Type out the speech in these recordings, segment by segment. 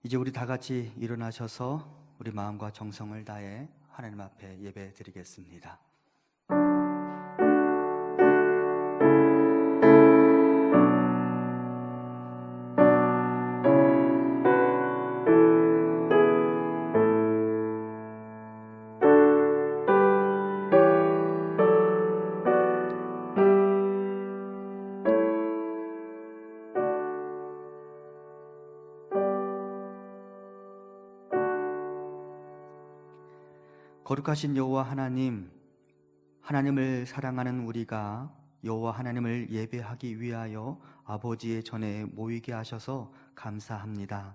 이제 우리 다 같이 일어나셔서 우리 마음과 정성을 다해 하나님 앞에 예배 드리겠습니다. 거룩하신 여호와 하나님, 하나님을 사랑하는 우리가 여호와 하나님을 예배하기 위하여 아버지의 전에 모이게 하셔서 감사합니다.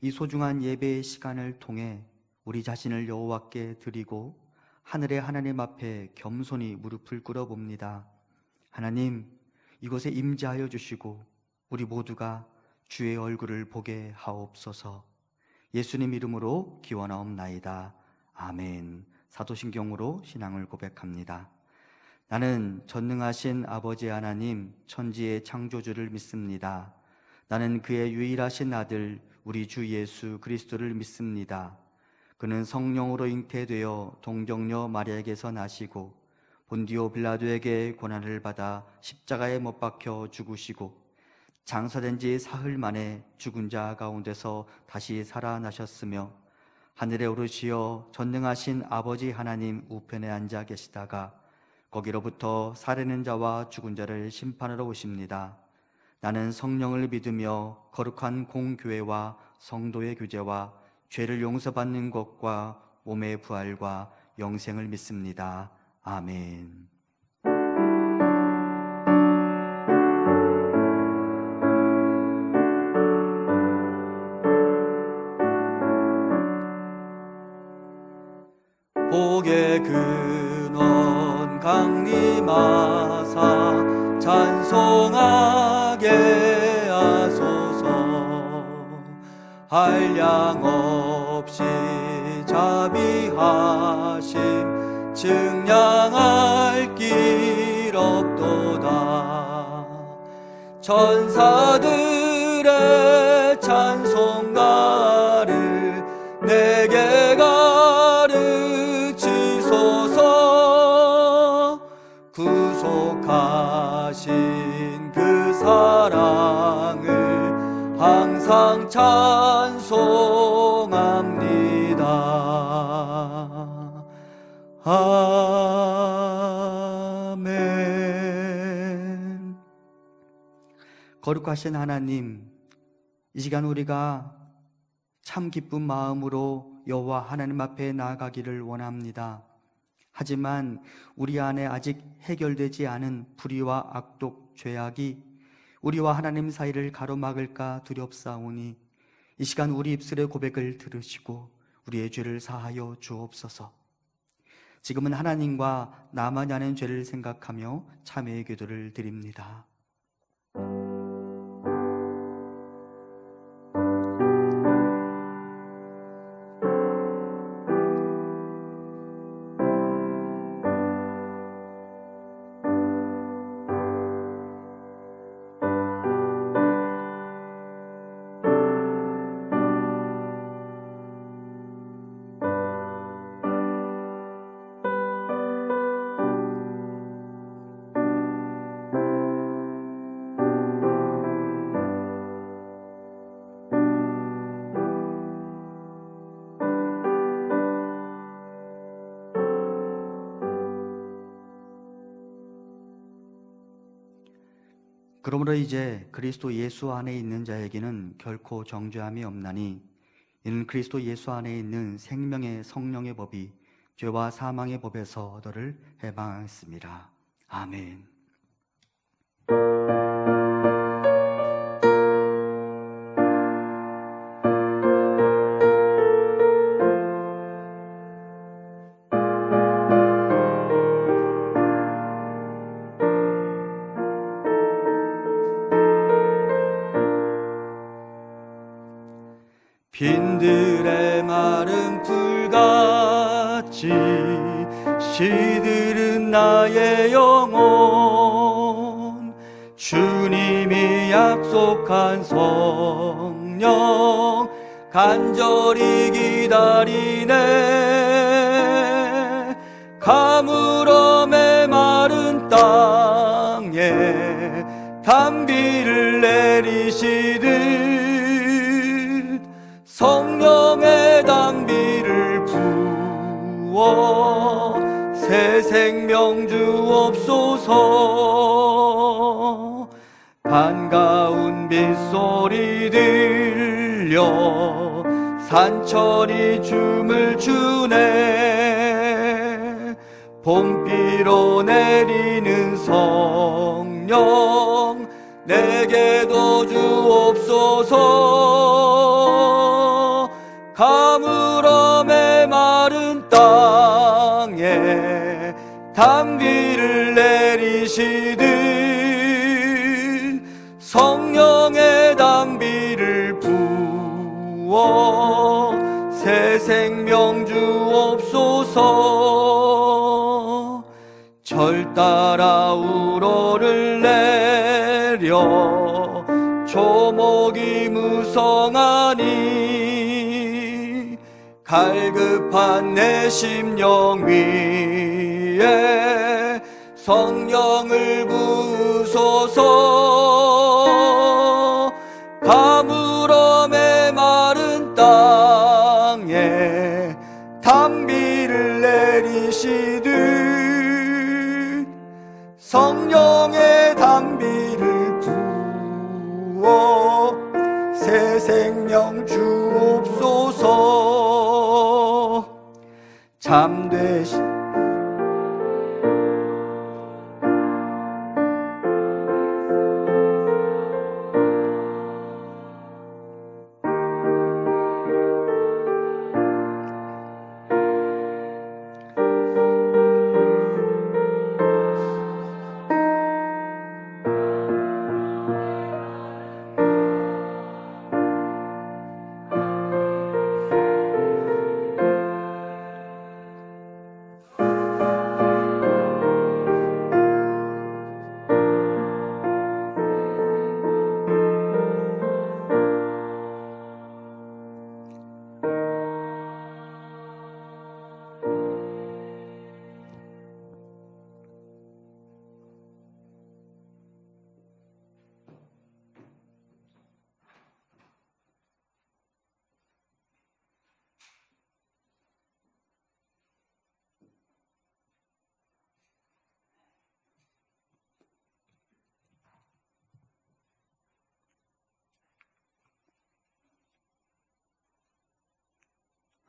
이 소중한 예배의 시간을 통해 우리 자신을 여호와께 드리고 하늘의 하나님 앞에 겸손히 무릎을 꿇어봅니다. 하나님, 이곳에 임재하여 주시고 우리 모두가 주의 얼굴을 보게 하옵소서. 예수님 이름으로 기원하옵나이다. 아멘. 사도신경으로 신앙을 고백합니다. 나는 전능하신 아버지 하나님, 천지의 창조주를 믿습니다. 나는 그의 유일하신 아들 우리 주 예수 그리스도를 믿습니다. 그는 성령으로 잉태되어 동정녀 마리아에게서 나시고 본디오 빌라도에게 고난을 받아 십자가에 못 박혀 죽으시고 장사된 지 사흘 만에 죽은 자 가운데서 다시 살아나셨으며 하늘에 오르시어 전능하신 아버지 하나님 우편에 앉아 계시다가 거기로부터 살아있는 자와 죽은 자를 심판하러 오십니다. 나는 성령을 믿으며 거룩한 공교회와 성도의 교제와 죄를 용서받는 것과 몸의 부활과 영생을 믿습니다. 아멘. 복의 근원 강림하사 찬송하게 하소서. 한량 없이 자비하심 증량할 길 없도다. 천사들의 찬송가를 내게 구속하신 그 사랑을 항상 찬송합니다. 아멘. 거룩하신 하나님, 이 시간 우리가 참 기쁜 마음으로 여호와 하나님 앞에 나아가기를 원합니다. 하지만 우리 안에 아직 해결되지 않은 불의와 악독, 죄악이 우리와 하나님 사이를 가로막을까 두렵사오니 이 시간 우리 입술의 고백을 들으시고 우리의 죄를 사하여 주옵소서. 지금은 하나님과 나만이 아는 죄를 생각하며 참회의 기도를 드립니다. 그러므로 이제 그리스도 예수 안에 있는 자에게는 결코 정죄함이 없나니 이는 그리스도 예수 안에 있는 생명의 성령의 법이 죄와 사망의 법에서 너를 해방하였습니다. 아멘. 빈들의 마른 풀같이 시들은 나의 영혼, 주님이 약속한 성령 간절히 기다리네. 가물어 메마른 땅에 단비를 내리시듯 성령의 단비를 부어 새 생명 주옵소서. 반가운 빗소리 들려 산천이 춤을 추네. 봄비로 내리는 성령 내게도 주옵소서. 가물어 메마른 땅에 단비를 내리시듯 성령의 단비를 부어 새 생명 주옵소서. 절 따라 우러를 내려 조목이 무성하니 갈급한 내 심령 위에 성령을 부으소서. 가물어 메마른 땅에 단비를 내리시듯 성령의 단비를 부어 새 생명 주옵소서. 잠되신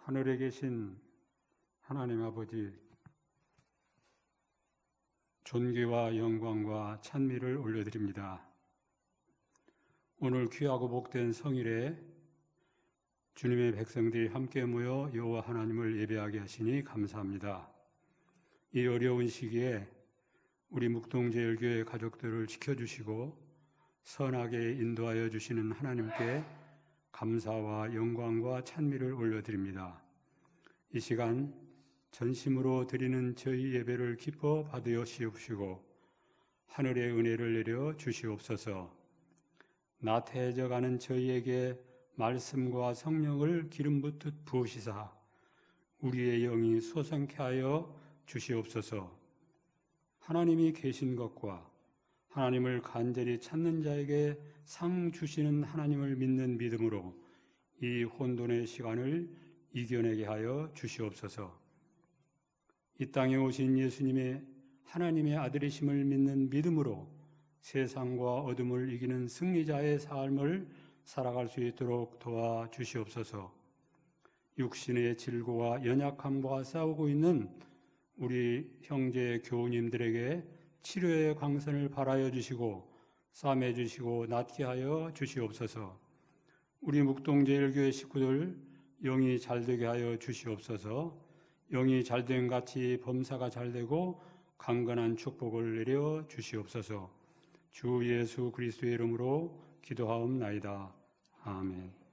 하늘에 계신 하나님 아버지, 존귀와 영광과 찬미를 올려드립니다. 오늘 귀하고 복된 성일에 주님의 백성들이 함께 모여 여호와 하나님을 예배하게 하시니 감사합니다. 이 어려운 시기에 우리 묵동제일교회 가족들을 지켜주시고 선하게 인도하여 주시는 하나님께 감사와 영광과 찬미를 올려드립니다. 이 시간 전심으로 드리는 저희 예배를 기뻐 받으시옵시고 하늘의 은혜를 내려 주시옵소서. 나태해져가는 저희에게 말씀과 성령을 기름 붓듯 부으시사 우리의 영이 솟아나게 하여 주시옵소서. 하나님이 계신 것과 하나님을 간절히 찾는 자에게 상 주시는 하나님을 믿는 믿음으로 이 혼돈의 시간을 이겨내게 하여 주시옵소서. 이 땅에 오신 예수님의 하나님의 아들이심을 믿는 믿음으로 세상과 어둠을 이기는 승리자의 삶을 살아갈 수 있도록 도와주시옵소서. 육신의 질고와 연약함과 싸우고 있는 우리 형제 교우님들에게 치료의 광선을 발하여 주시고 싸매 주시고 낫게 하여 주시옵소서. 우리 묵동제일교회 식구들 영이 잘되게 하여 주시옵소서. 영이 잘된 같이 범사가 잘되고 강건한 축복을 내려 주시옵소서. 주 예수 그리스도의 이름으로 기도하옵나이다. 아멘.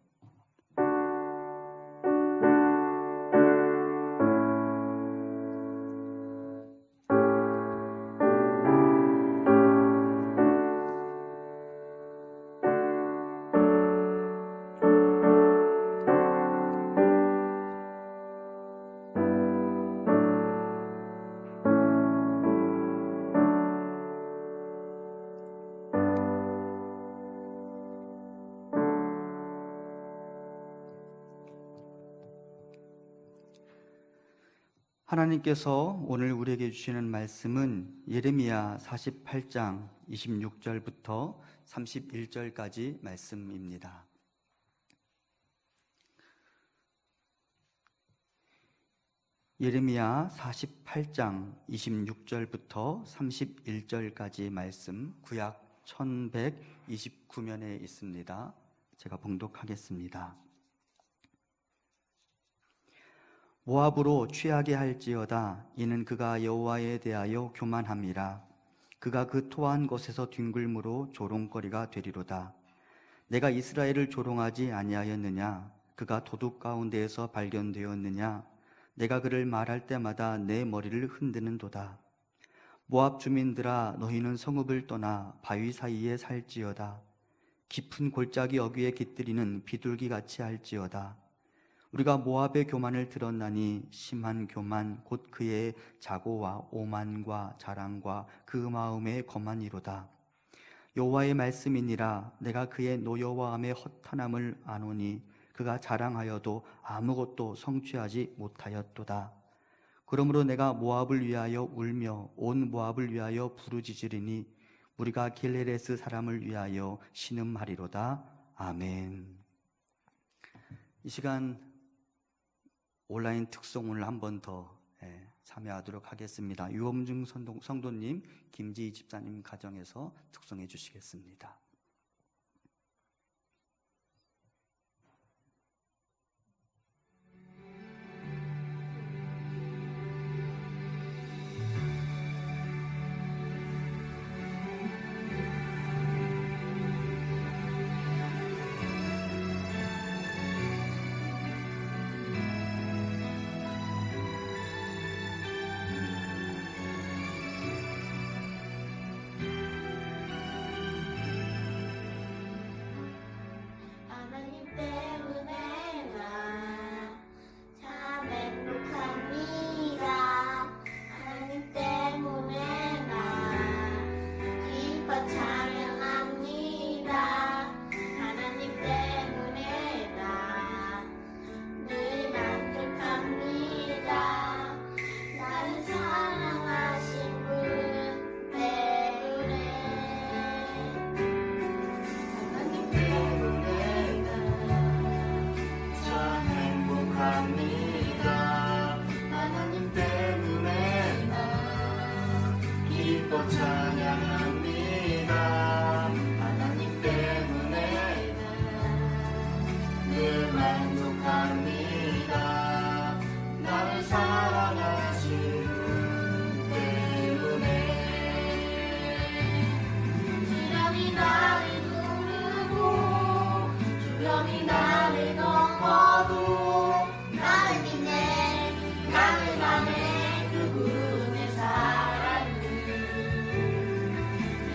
하나님께서 오늘 우리에게 주시는 말씀은 예레미야 48장 26절부터 31절까지 말씀입니다. 예레미야 48장 26절부터 31절까지 말씀, 구약 1129면에 있습니다. 제가 봉독하겠습니다. 모압으로 취하게 할지어다. 이는 그가 여호와에 대하여 교만함이라. 그가 그 토한 곳에서 뒹굴므로 조롱거리가 되리로다. 내가 이스라엘을 조롱하지 아니하였느냐? 그가 도둑 가운데에서 발견되었느냐? 내가 그를 말할 때마다 내 머리를 흔드는도다. 모압 주민들아, 너희는 성읍을 떠나 바위 사이에 살지어다. 깊은 골짜기 어귀에 깃들이는 비둘기같이 할지어다. 우리가 모압의 교만을 들었나니 심한 교만 곧 그의 자고와 오만과 자랑과 그 마음의 거만이로다. 여호와의 말씀이니라. 내가 그의 노여워함의 허탄함을 아노니 그가 자랑하여도 아무것도 성취하지 못하였도다. 그러므로 내가 모압을 위하여 울며 온 모압을 위하여 부르짖으리니 우리가 길헤레스 사람을 위하여 신음하리로다. 아멘. 이 시간 온라인 특송을 한 번 더 참여하도록 하겠습니다. 유엄중 성도님, 김지희 집사님 가정에서 특송해 주시겠습니다. 하나님 때문에 나 참 행복합니다. 하나님 때문에 나 기뻐 찬양합니다. 하나님 때문에 나 늘 만족합니다. 나를 사랑하신 분 때문에 하나님 때문에 참 행복합니다. 하나님 때문에 나 기뻐 찬양합니다. 하나님 때문에 나 늘 만족합니다. 나를 사랑하신 분 때문에 주님이 나를 부르고 주님이 나를 덮어도 나를 빛내 나를 감해 그분의 사랑을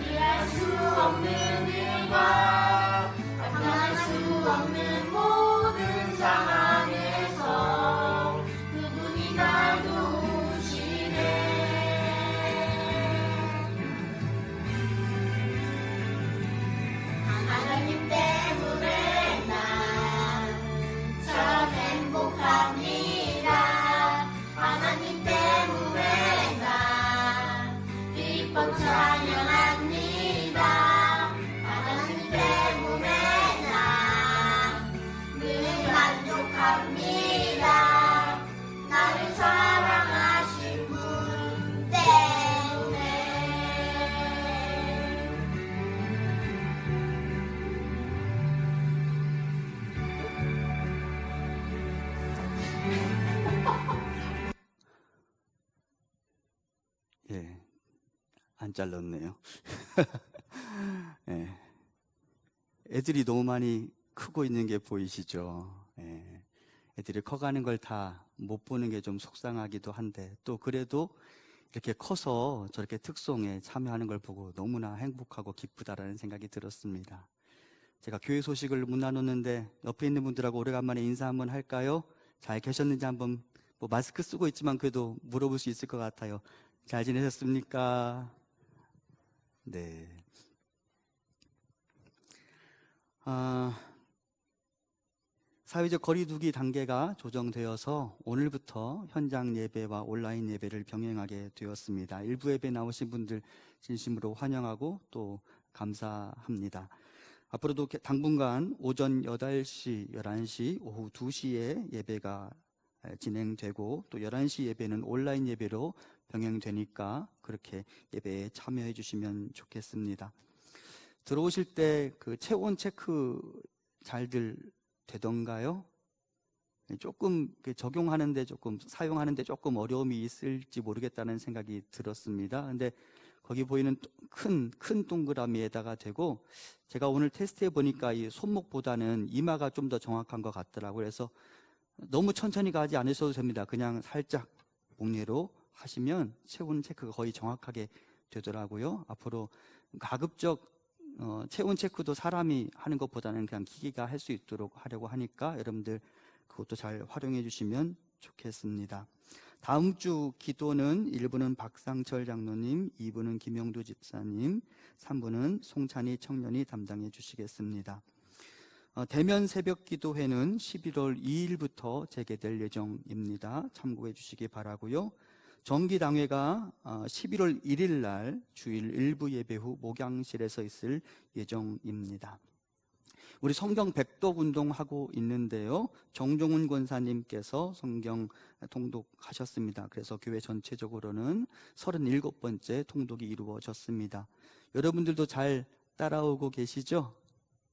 이해할 수 없는 일과 감당할 수 없는 모든 상황에서 그분이 날 도우시네. 하나님 때문에 난 참 행복합니다. 하나님 때문에 난 기뻐 찬양합니다. 하나님 때문에 난 늘 만족합니다. 나를 사랑하신 분 때문에 예, 안 잘랐네요. 예, 애들이 너무 많이 크고 있는 게 보이시죠? 예, 애들이 커가는 걸 다 못 보는 게 좀 속상하기도 한데 또 그래도 이렇게 커서 저렇게 특송에 참여하는 걸 보고 너무나 행복하고 기쁘다라는 생각이 들었습니다. 제가 교회 소식을 못 나눴는데 옆에 있는 분들하고 오래간만에 인사 한번 할까요? 잘 계셨는지 한번, 뭐 마스크 쓰고 있지만 그래도 물어볼 수 있을 것 같아요. 잘 지내셨습니까? 네. 사회적 거리두기 단계가 조정되어서 오늘부터 현장 예배와 온라인 예배를 병행하게 되었습니다. 일부 예배 나오신 분들 진심으로 환영하고 또 감사합니다. 앞으로도 당분간 오전 8시, 11시, 오후 2시에 예배가 진행되고 또 11시 예배는 온라인 예배로 병행되니까 그렇게 예배에 참여해 주시면 좋겠습니다. 들어오실 때 그 체온 체크 잘들 되던가요? 조금 적용하는데 조금 사용하는데 조금 어려움이 있을지 모르겠다는 생각이 들었습니다. 근데 거기 보이는 큰 동그라미에다가 대고 제가 오늘 테스트해 보니까 이 손목보다는 이마가 좀 더 정확한 것 같더라고요. 그래서 너무 천천히 가지 않으셔도 됩니다. 그냥 살짝 목례로 하시면 체온 체크가 거의 정확하게 되더라고요. 앞으로 가급적 체온 체크도 사람이 하는 것보다는 그냥 기계가 할 수 있도록 하려고 하니까 여러분들 그것도 잘 활용해 주시면 좋겠습니다. 다음 주 기도는 1부는 박상철 장로님, 2부는 김영두 집사님, 3부는 송찬희 청년이 담당해 주시겠습니다. 대면 새벽 기도회는 11월 2일부터 재개될 예정입니다. 참고해 주시기 바라고요. 정기당회가 11월 1일 날 주일 일부 예배 후 목양실에서 있을 예정입니다. 우리 성경 백독 운동하고 있는데요. 정종훈 권사님께서 성경 통독하셨습니다. 그래서 교회 전체적으로는 37번째 통독이 이루어졌습니다. 여러분들도 잘 따라오고 계시죠?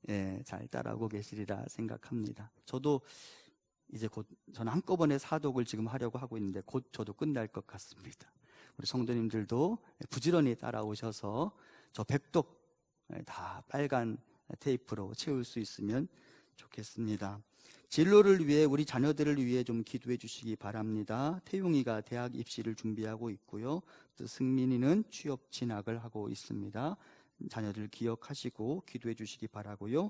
예, 잘 따라오고 계시리라 생각합니다. 저도 이제 곧 저는 한꺼번에 사독을 지금 하려고 하고 있는데 곧 저도 끝날 것 같습니다. 우리 성도님들도 부지런히 따라오셔서 저 백독 다 빨간 테이프로 채울 수 있으면 좋겠습니다. 진로를 위해 우리 자녀들을 위해 좀 기도해 주시기 바랍니다. 태용이가 대학 입시를 준비하고 있고요. 또 승민이는 취업 진학을 하고 있습니다. 자녀들 기억하시고 기도해 주시기 바라고요.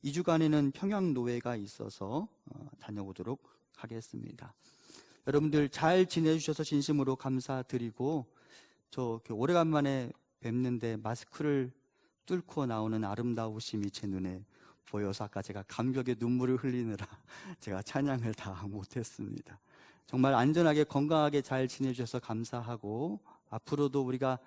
2주간에는 평양노회가 있어서 다녀오도록 하겠습니다. 여러분들 잘 지내주셔서 진심으로 감사드리고 저 오래간만에 뵙는데 마스크를 뚫고 나오는 아름다우심이 제 눈에 보여서 아까 제가 감격의 눈물을 흘리느라 제가 찬양을 다 못했습니다. 정말 안전하게 건강하게 잘 지내주셔서 감사하고 앞으로도 우리가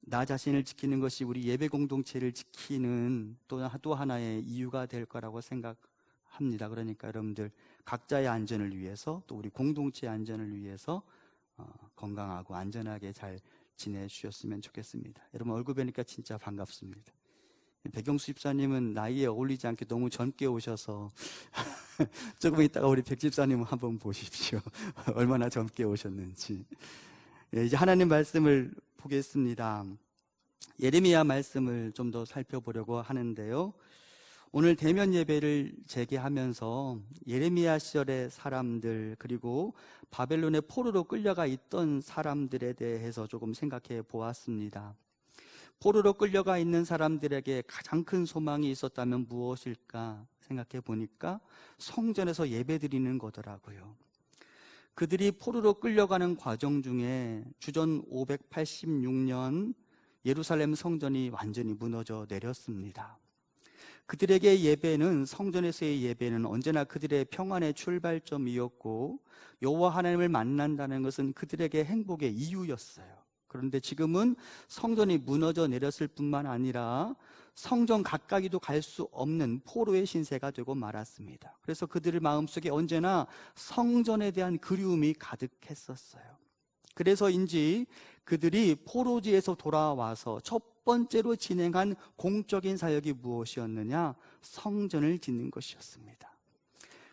나 자신을 지키는 것이 우리 예배 공동체를 지키는 또 하나의 이유가 될 거라고 생각합니다. 그러니까 여러분들 각자의 안전을 위해서 또 우리 공동체의 안전을 위해서 건강하고 안전하게 잘 지내주셨으면 좋겠습니다. 여러분 얼굴 뵈니까 진짜 반갑습니다. 백경수 집사님은 나이에 어울리지 않게 너무 젊게 오셔서 조금 있다가 우리 백 집사님 한번 보십시오. 얼마나 젊게 오셨는지. 이제 하나님 말씀을 보겠습니다. 예레미야 말씀을 좀 더 살펴보려고 하는데요. 오늘 대면 예배를 재개하면서 예레미야 시절의 사람들 그리고 바벨론의 포로로 끌려가 있던 사람들에 대해서 조금 생각해 보았습니다. 포로로 끌려가 있는 사람들에게 가장 큰 소망이 있었다면 무엇일까 생각해 보니까 성전에서 예배드리는 거더라고요. 그들이 포로로 끌려가는 과정 중에 주전 586년 예루살렘 성전이 완전히 무너져 내렸습니다. 그들에게 예배는 성전에서의 예배는 언제나 그들의 평안의 출발점이었고 여호와 하나님을 만난다는 것은 그들에게 행복의 이유였어요. 그런데 지금은 성전이 무너져 내렸을 뿐만 아니라 성전 가까이도 갈 수 없는 포로의 신세가 되고 말았습니다. 그래서 그들의 마음속에 언제나 성전에 대한 그리움이 가득했었어요. 그래서인지 그들이 포로지에서 돌아와서 첫 번째로 진행한 공적인 사역이 무엇이었느냐? 성전을 짓는 것이었습니다.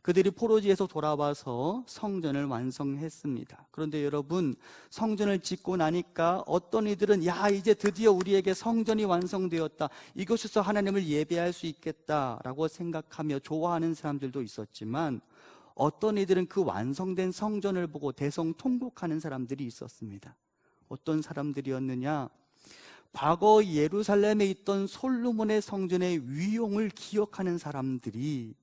그들이 포로지에서 돌아와서 성전을 완성했습니다. 그런데 여러분, 성전을 짓고 나니까 어떤 이들은 야, 이제 드디어 우리에게 성전이 완성되었다, 이곳에서 하나님을 예배할 수 있겠다라고 생각하며 좋아하는 사람들도 있었지만 어떤 이들은 그 완성된 성전을 보고 대성통곡하는 사람들이 있었습니다. 어떤 사람들이었느냐? 과거 예루살렘에 있던 솔로몬의 성전의 위용을 기억하는 사람들이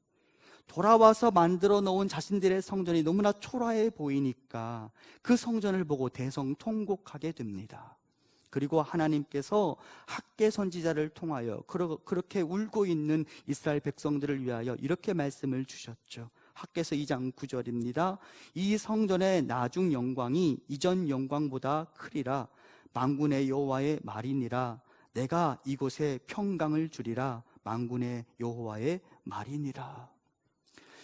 돌아와서 만들어 놓은 자신들의 성전이 너무나 초라해 보이니까 그 성전을 보고 대성통곡하게 됩니다. 그리고 하나님께서 학개 선지자를 통하여 그렇게 울고 있는 이스라엘 백성들을 위하여 이렇게 말씀을 주셨죠. 학개서 2장 9절입니다. 이 성전의 나중 영광이 이전 영광보다 크리라. 만군의 여호와의 말이니라. 내가 이곳에 평강을 주리라. 만군의 여호와의 말이니라.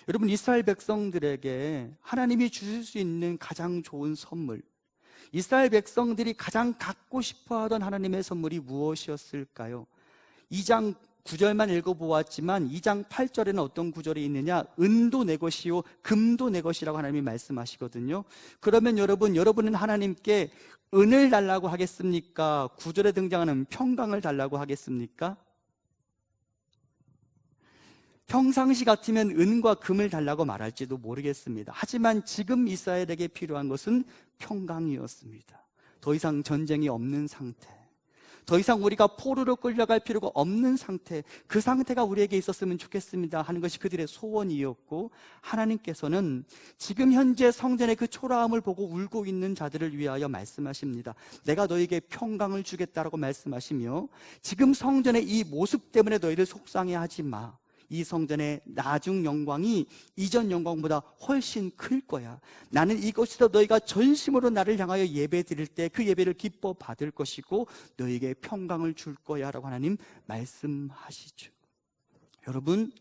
여러분, 이스라엘 백성들에게 하나님이 주실 수 있는 가장 좋은 선물, 이스라엘 백성들이 가장 갖고 싶어하던 하나님의 선물이 무엇이었을까요? 2장 9절만 읽어보았지만 2장 8절에는 어떤 구절이 있느냐? 은도 내 것이요 금도 내 것이라고 하나님이 말씀하시거든요. 그러면 여러분은 하나님께 은을 달라고 하겠습니까? 9절에 등장하는 평강을 달라고 하겠습니까? 평상시 같으면 은과 금을 달라고 말할지도 모르겠습니다. 하지만 지금 이스라엘에게 필요한 것은 평강이었습니다. 더 이상 전쟁이 없는 상태, 더 이상 우리가 포로로 끌려갈 필요가 없는 상태, 그 상태가 우리에게 있었으면 좋겠습니다 하는 것이 그들의 소원이었고, 하나님께서는 지금 현재 성전의 그 초라함을 보고 울고 있는 자들을 위하여 말씀하십니다. 내가 너에게 평강을 주겠다라고 말씀하시며, 지금 성전의 이 모습 때문에 너희를 속상해하지 마. 이 성전의 나중 영광이 이전 영광보다 훨씬 클 거야. 나는 이곳에서 너희가 전심으로 나를 향하여 예배 드릴 때 그 예배를 기뻐 받을 것이고 너희에게 평강을 줄 거야 라고 하나님 말씀하시죠. 여러분,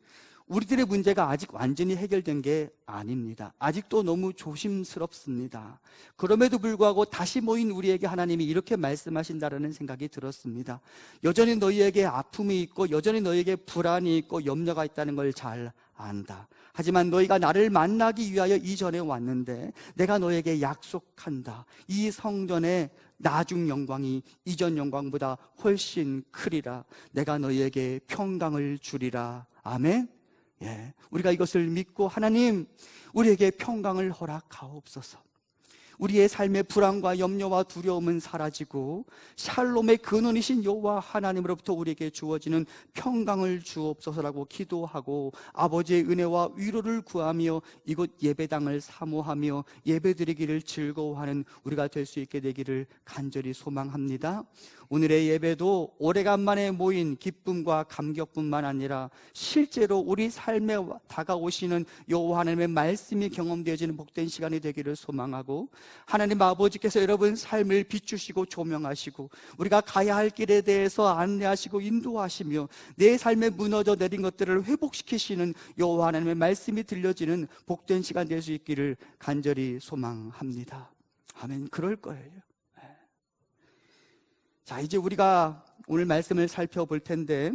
우리들의 문제가 아직 완전히 해결된 게 아닙니다. 아직도 너무 조심스럽습니다. 그럼에도 불구하고 다시 모인 우리에게 하나님이 이렇게 말씀하신다라는 생각이 들었습니다. 여전히 너희에게 아픔이 있고 여전히 너희에게 불안이 있고 염려가 있다는 걸 잘 안다. 하지만 너희가 나를 만나기 위하여 이전에 왔는데 내가 너에게 약속한다. 이 성전의 나중 영광이 이전 영광보다 훨씬 크리라. 내가 너희에게 평강을 주리라. 아멘. 예, 우리가 이것을 믿고 하나님, 우리에게 평강을 허락하옵소서. 우리의 삶의 불안과 염려와 두려움은 사라지고 샬롬의 근원이신 여호와 하나님으로부터 우리에게 주어지는 평강을 주옵소서라고 기도하고 아버지의 은혜와 위로를 구하며 이곳 예배당을 사모하며 예배드리기를 즐거워하는 우리가 될 수 있게 되기를 간절히 소망합니다. 오늘의 예배도 오래간만에 모인 기쁨과 감격뿐만 아니라 실제로 우리 삶에 다가오시는 여호와 하나님의 말씀이 경험되어지는 복된 시간이 되기를 소망하고, 하나님 아버지께서 여러분 삶을 비추시고 조명하시고 우리가 가야 할 길에 대해서 안내하시고 인도하시며 내 삶에 무너져 내린 것들을 회복시키시는 여호와 하나님의 말씀이 들려지는 복된 시간 될 수 있기를 간절히 소망합니다. 아멘. 그럴 거예요. 자, 이제 우리가 오늘 말씀을 살펴볼 텐데,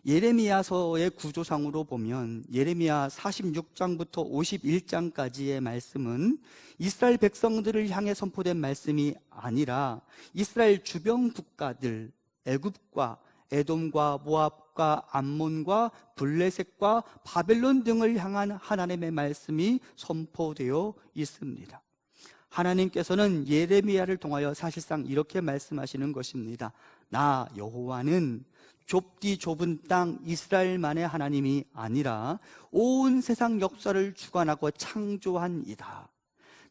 예레미야서의 구조상으로 보면 예레미야 46장부터 51장까지의 말씀은 이스라엘 백성들을 향해 선포된 말씀이 아니라 이스라엘 주변 국가들, 애굽과 에돔과 모압과 암몬과 블레셋과 바벨론 등을 향한 하나님의 말씀이 선포되어 있습니다. 하나님께서는 예레미야를 통하여 사실상 이렇게 말씀하시는 것입니다. 나 여호와는 좁디 좁은 땅 이스라엘만의 하나님이 아니라 온 세상 역사를 주관하고 창조한 이다.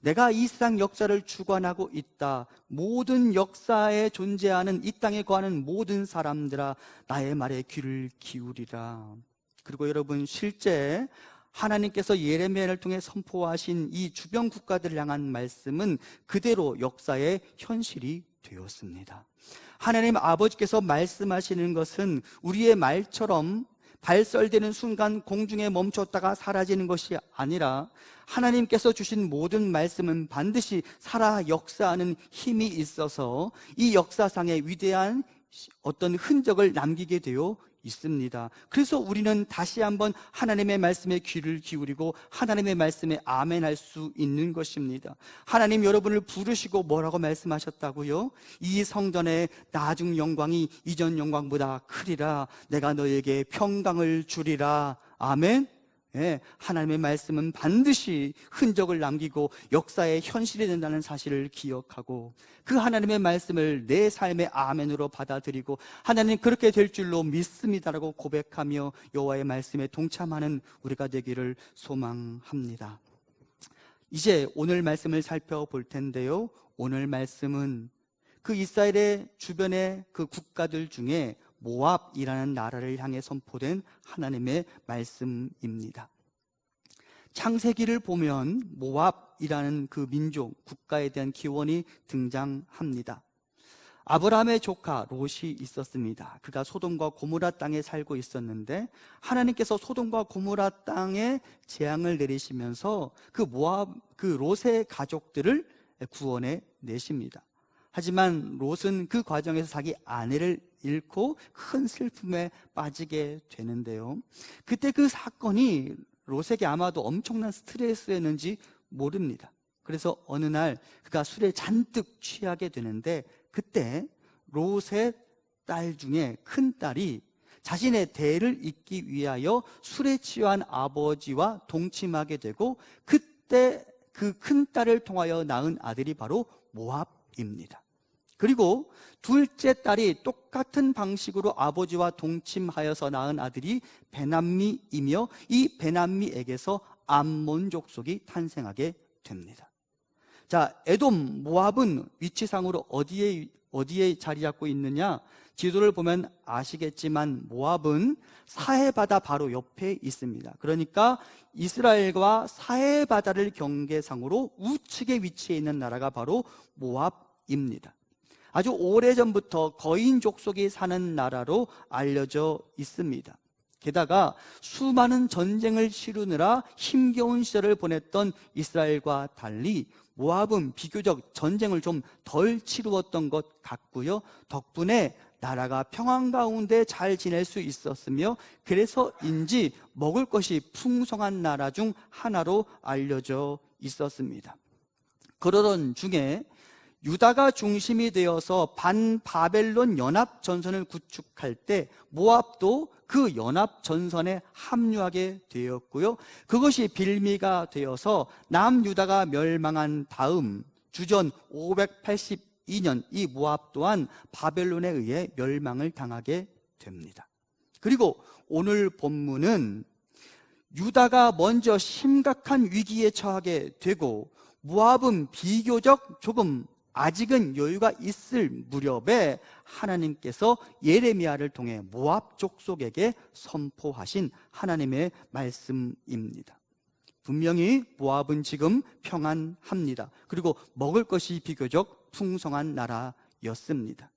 내가 이 세상 역사를 주관하고 있다. 모든 역사에 존재하는 이 땅에 거하는 모든 사람들아, 나의 말에 귀를 기울이라. 그리고 여러분, 실제 하나님께서 예레미야를 통해 선포하신 이 주변 국가들을 향한 말씀은 그대로 역사의 현실이 되었습니다. 하나님 아버지께서 말씀하시는 것은 우리의 말처럼 발설되는 순간 공중에 멈췄다가 사라지는 것이 아니라 하나님께서 주신 모든 말씀은 반드시 살아 역사하는 힘이 있어서 이 역사상의 위대한 어떤 흔적을 남기게 되어 있습니다. 그래서 우리는 다시 한번 하나님의 말씀에 귀를 기울이고 하나님의 말씀에 아멘할 수 있는 것입니다. 하나님 여러분을 부르시고 뭐라고 말씀하셨다고요? 이 성전의 나중 영광이 이전 영광보다 크리라. 내가 너에게 평강을 주리라. 아멘. 예, 하나님의 말씀은 반드시 흔적을 남기고 역사의 현실이 된다는 사실을 기억하고 그 하나님의 말씀을 내 삶의 아멘으로 받아들이고 하나님 그렇게 될 줄로 믿습니다라고 고백하며 여호와의 말씀에 동참하는 우리가 되기를 소망합니다. 이제 오늘 말씀을 살펴볼 텐데요, 오늘 말씀은 그 이스라엘의 주변의 그 국가들 중에 모압이라는 나라를 향해 선포된 하나님의 말씀입니다. 창세기를 보면 모압이라는 그 민족, 국가에 대한 기원이 등장합니다. 아브라함의 조카 롯이 있었습니다. 그가 소돔과 고모라 땅에 살고 있었는데 하나님께서 소돔과 고모라 땅에 재앙을 내리시면서 그 롯의 가족들을 구원해 내십니다. 하지만 롯은 그 과정에서 자기 아내를 잃고 큰 슬픔에 빠지게 되는데요. 그때 그 사건이 롯에게 아마도 엄청난 스트레스였는지 모릅니다. 그래서 어느 날 그가 술에 잔뜩 취하게 되는데 그때 롯의 딸 중에 큰 딸이 자신의 대를 잇기 위하여 술에 취한 아버지와 동침하게 되고 그때 그 큰 딸을 통하여 낳은 아들이 바로 모압입니다. 그리고 둘째 딸이 똑같은 방식으로 아버지와 동침하여서 낳은 아들이 베남미이며 이 베남미에게서 암몬 족속이 탄생하게 됩니다. 자, 에돔, 모압은 위치상으로 어디에 자리 잡고 있느냐? 지도를 보면 아시겠지만 모압은 사해바다 바로 옆에 있습니다. 그러니까 이스라엘과 사해바다를 경계상으로 우측에 위치해 있는 나라가 바로 모압입니다. 아주 오래전부터 거인 족속이 사는 나라로 알려져 있습니다. 게다가 수많은 전쟁을 치르느라 힘겨운 시절을 보냈던 이스라엘과 달리 모압은 비교적 전쟁을 좀 덜 치루었던 것 같고요. 덕분에 나라가 평안 가운데 잘 지낼 수 있었으며 그래서인지 먹을 것이 풍성한 나라 중 하나로 알려져 있었습니다. 그러던 중에 유다가 중심이 되어서 반바벨론 연합전선을 구축할 때 모압도 그 연합전선에 합류하게 되었고요. 그것이 빌미가 되어서 남유다가 멸망한 다음 주전 582년 이 모압 또한 바벨론에 의해 멸망을 당하게 됩니다. 그리고 오늘 본문은 유다가 먼저 심각한 위기에 처하게 되고 모압은 비교적 조금 아직은 여유가 있을 무렵에 하나님께서 예레미야를 통해 모압 족속에게 선포하신 하나님의 말씀입니다. 분명히 모압은 지금 평안합니다. 그리고 먹을 것이 비교적 풍성한 나라였습니다.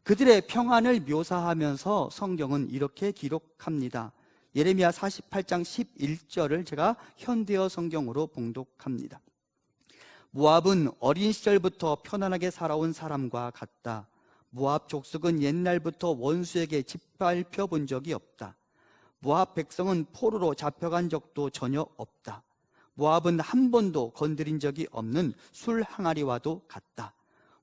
그들의 평안을 묘사하면서 성경은 이렇게 기록합니다. 예레미야 48장 11절을 제가 현대어 성경으로 봉독합니다. 모압은 어린 시절부터 편안하게 살아온 사람과 같다. 모압 족속은 옛날부터 원수에게 짓밟혀 본 적이 없다. 모압 백성은 포로로 잡혀간 적도 전혀 없다. 모압은 한 번도 건드린 적이 없는 술 항아리와도 같다.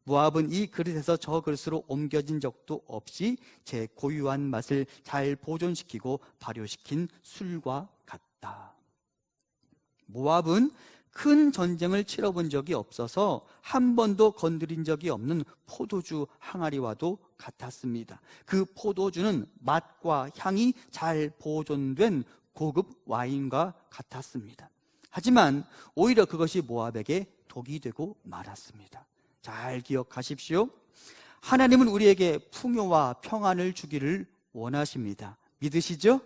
모압은 이 그릇에서 저 그릇으로 옮겨진 적도 없이 제 고유한 맛을 잘 보존시키고 발효시킨 술과 같다. 모압은 큰 전쟁을 치러본 적이 없어서 한 번도 건드린 적이 없는 포도주 항아리와도 같았습니다. 그 포도주는 맛과 향이 잘 보존된 고급 와인과 같았습니다. 하지만 오히려 그것이 모압에게 독이 되고 말았습니다. 잘 기억하십시오. 하나님은 우리에게 풍요와 평안을 주기를 원하십니다. 믿으시죠?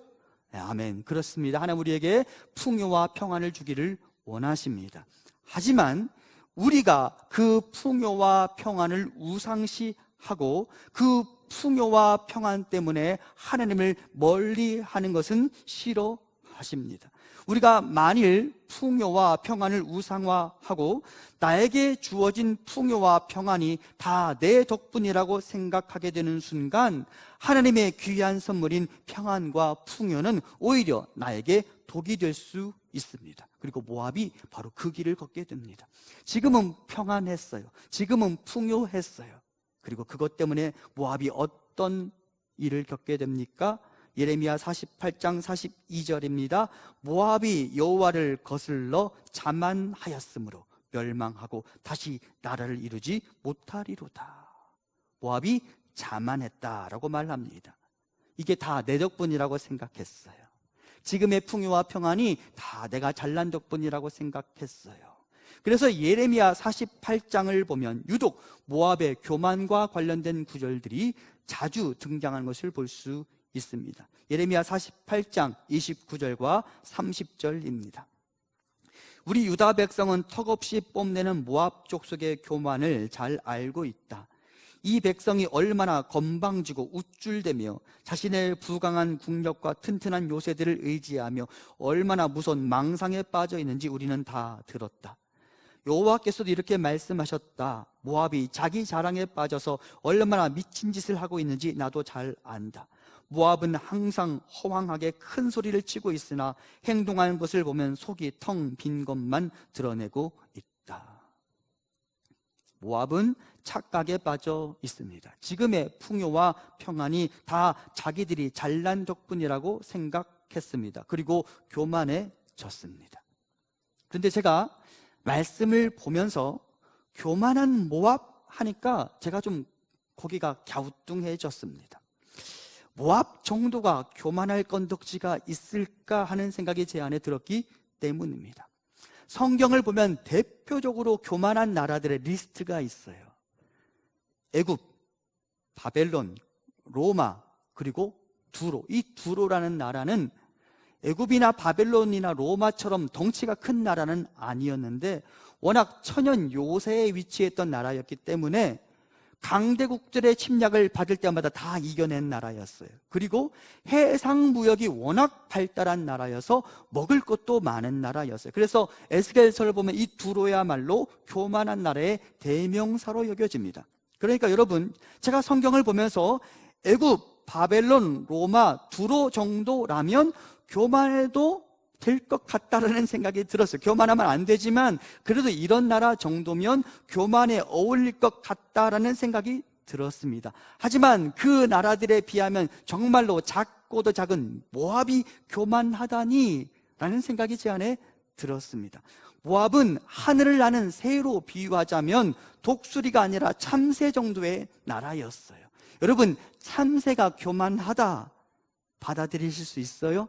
네, 아멘. 그렇습니다. 하나님 우리에게 풍요와 평안을 주기를 원하십니다. 하지만 우리가 그 풍요와 평안을 우상시하고 그 풍요와 평안 때문에 하나님을 멀리하는 것은 싫어하십니다. 우리가 만일 풍요와 평안을 우상화하고 나에게 주어진 풍요와 평안이 다 내 덕분이라고 생각하게 되는 순간 하나님의 귀한 선물인 평안과 풍요는 오히려 나에게 독이 될 수 있습니다. 그리고 모압이 바로 그 길을 걷게 됩니다. 지금은 평안했어요. 지금은 풍요했어요. 그리고 그것 때문에 모압이 어떤 일을 겪게 됩니까? 예레미야 48장 42절입니다. 모압이 여호와를 거슬러 자만하였으므로 멸망하고 다시 나라를 이루지 못하리로다. 모압이 자만했다라고 말합니다. 이게 다 내 덕분이라고 생각했어요. 지금의 풍요와 평안이 다 내가 잘난 덕분이라고 생각했어요. 그래서 예레미야 48장을 보면 유독 모압의 교만과 관련된 구절들이 자주 등장하는 것을 볼 수 있습니다. 예레미야 48장 29절과 30절입니다. 우리 유다 백성은 턱없이 뽐내는 모압 족속의 교만을 잘 알고 있다. 이 백성이 얼마나 건방지고 우쭐대며 자신의 부강한 국력과 튼튼한 요새들을 의지하며 얼마나 무서운 망상에 빠져 있는지 우리는 다 들었다. 여호와께서도 이렇게 말씀하셨다. 모압이 자기 자랑에 빠져서 얼마나 미친 짓을 하고 있는지 나도 잘 안다. 모압은 항상 허황하게 큰 소리를 치고 있으나 행동하는 것을 보면 속이 텅 빈 것만 드러내고 있다. 모압은 착각에 빠져 있습니다. 지금의 풍요와 평안이 다 자기들이 잘난 덕분이라고 생각했습니다. 그리고 교만해졌습니다. 그런데 제가 말씀을 보면서 교만한 모압 하니까 제가 좀 고개가 갸우뚱해졌습니다. 모압 정도가 교만할 건덕지가 있을까 하는 생각이 제 안에 들었기 때문입니다. 성경을 보면 대표적으로 교만한 나라들의 리스트가 있어요. 애굽, 바벨론, 로마, 그리고 두로. 이 두로라는 나라는 애굽이나 바벨론이나 로마처럼 덩치가 큰 나라는 아니었는데 워낙 천연 요새에 위치했던 나라였기 때문에 강대국들의 침략을 받을 때마다 다 이겨낸 나라였어요. 그리고 해상 무역이 워낙 발달한 나라여서 먹을 것도 많은 나라였어요. 그래서 에스겔서를 보면 이 두로야말로 교만한 나라의 대명사로 여겨집니다. 그러니까 여러분, 제가 성경을 보면서 애굽, 바벨론, 로마, 두로 정도라면 교만해도 될 것 같다라는 생각이 들었어요. 교만하면 안 되지만 그래도 이런 나라 정도면 교만에 어울릴 것 같다라는 생각이 들었습니다. 하지만 그 나라들에 비하면 정말로 작고도 작은 모압이 교만하다니 라는 생각이 제 안에 들었습니다. 모압은 하늘을 나는 새로 비유하자면 독수리가 아니라 참새 정도의 나라였어요. 여러분, 참새가 교만하다 받아들이실 수 있어요?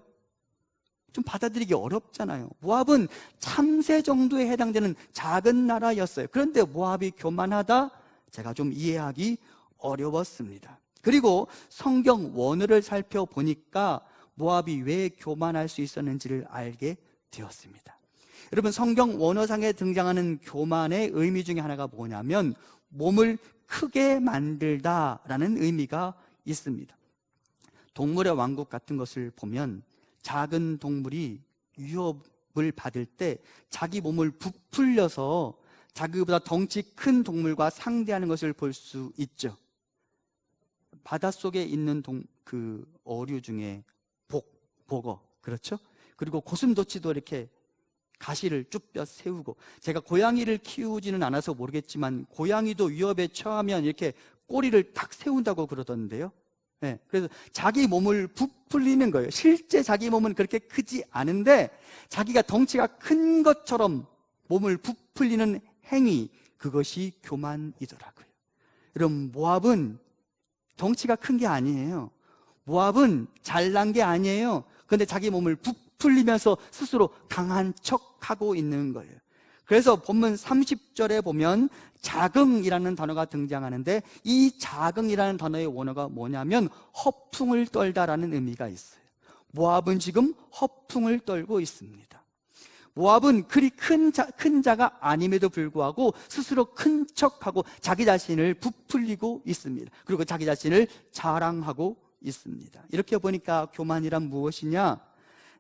좀 받아들이기 어렵잖아요. 모압은 참새 정도에 해당되는 작은 나라였어요. 그런데 모압이 교만하다? 제가 좀 이해하기 어려웠습니다. 그리고 성경 원어를 살펴보니까 모압이 왜 교만할 수 있었는지를 알게 되었습니다. 여러분, 성경 원어상에 등장하는 교만의 의미 중에 하나가 뭐냐면 몸을 크게 만들다라는 의미가 있습니다. 동물의 왕국 같은 것을 보면 작은 동물이 위협을 받을 때 자기 몸을 부풀려서 자기보다 덩치 큰 동물과 상대하는 것을 볼 수 있죠. 바닷속에 있는 그 어류 중에 복어, 그렇죠? 그리고 고슴도치도 이렇게 가시를 쭈뼛 세우고, 제가 고양이를 키우지는 않아서 모르겠지만 고양이도 위협에 처하면 이렇게 꼬리를 탁 세운다고 그러던데요. 네, 그래서 자기 몸을 부풀리는 거예요. 실제 자기 몸은 그렇게 크지 않은데 자기가 덩치가 큰 것처럼 몸을 부풀리는 행위, 그것이 교만이더라고요. 여러분, 모압은 덩치가 큰 게 아니에요. 모압은 잘난 게 아니에요. 그런데 자기 몸을 부풀리면서 스스로 강한 척하고 있는 거예요. 그래서 본문 30절에 보면 자긍이라는 단어가 등장하는데 이 자긍이라는 단어의 원어가 뭐냐면 허풍을 떨다라는 의미가 있어요. 모압은 지금 허풍을 떨고 있습니다. 모압은 그리 큰 자가 아님에도 불구하고 스스로 큰 척하고 자기 자신을 부풀리고 있습니다. 그리고 자기 자신을 자랑하고 있습니다. 이렇게 보니까 교만이란 무엇이냐?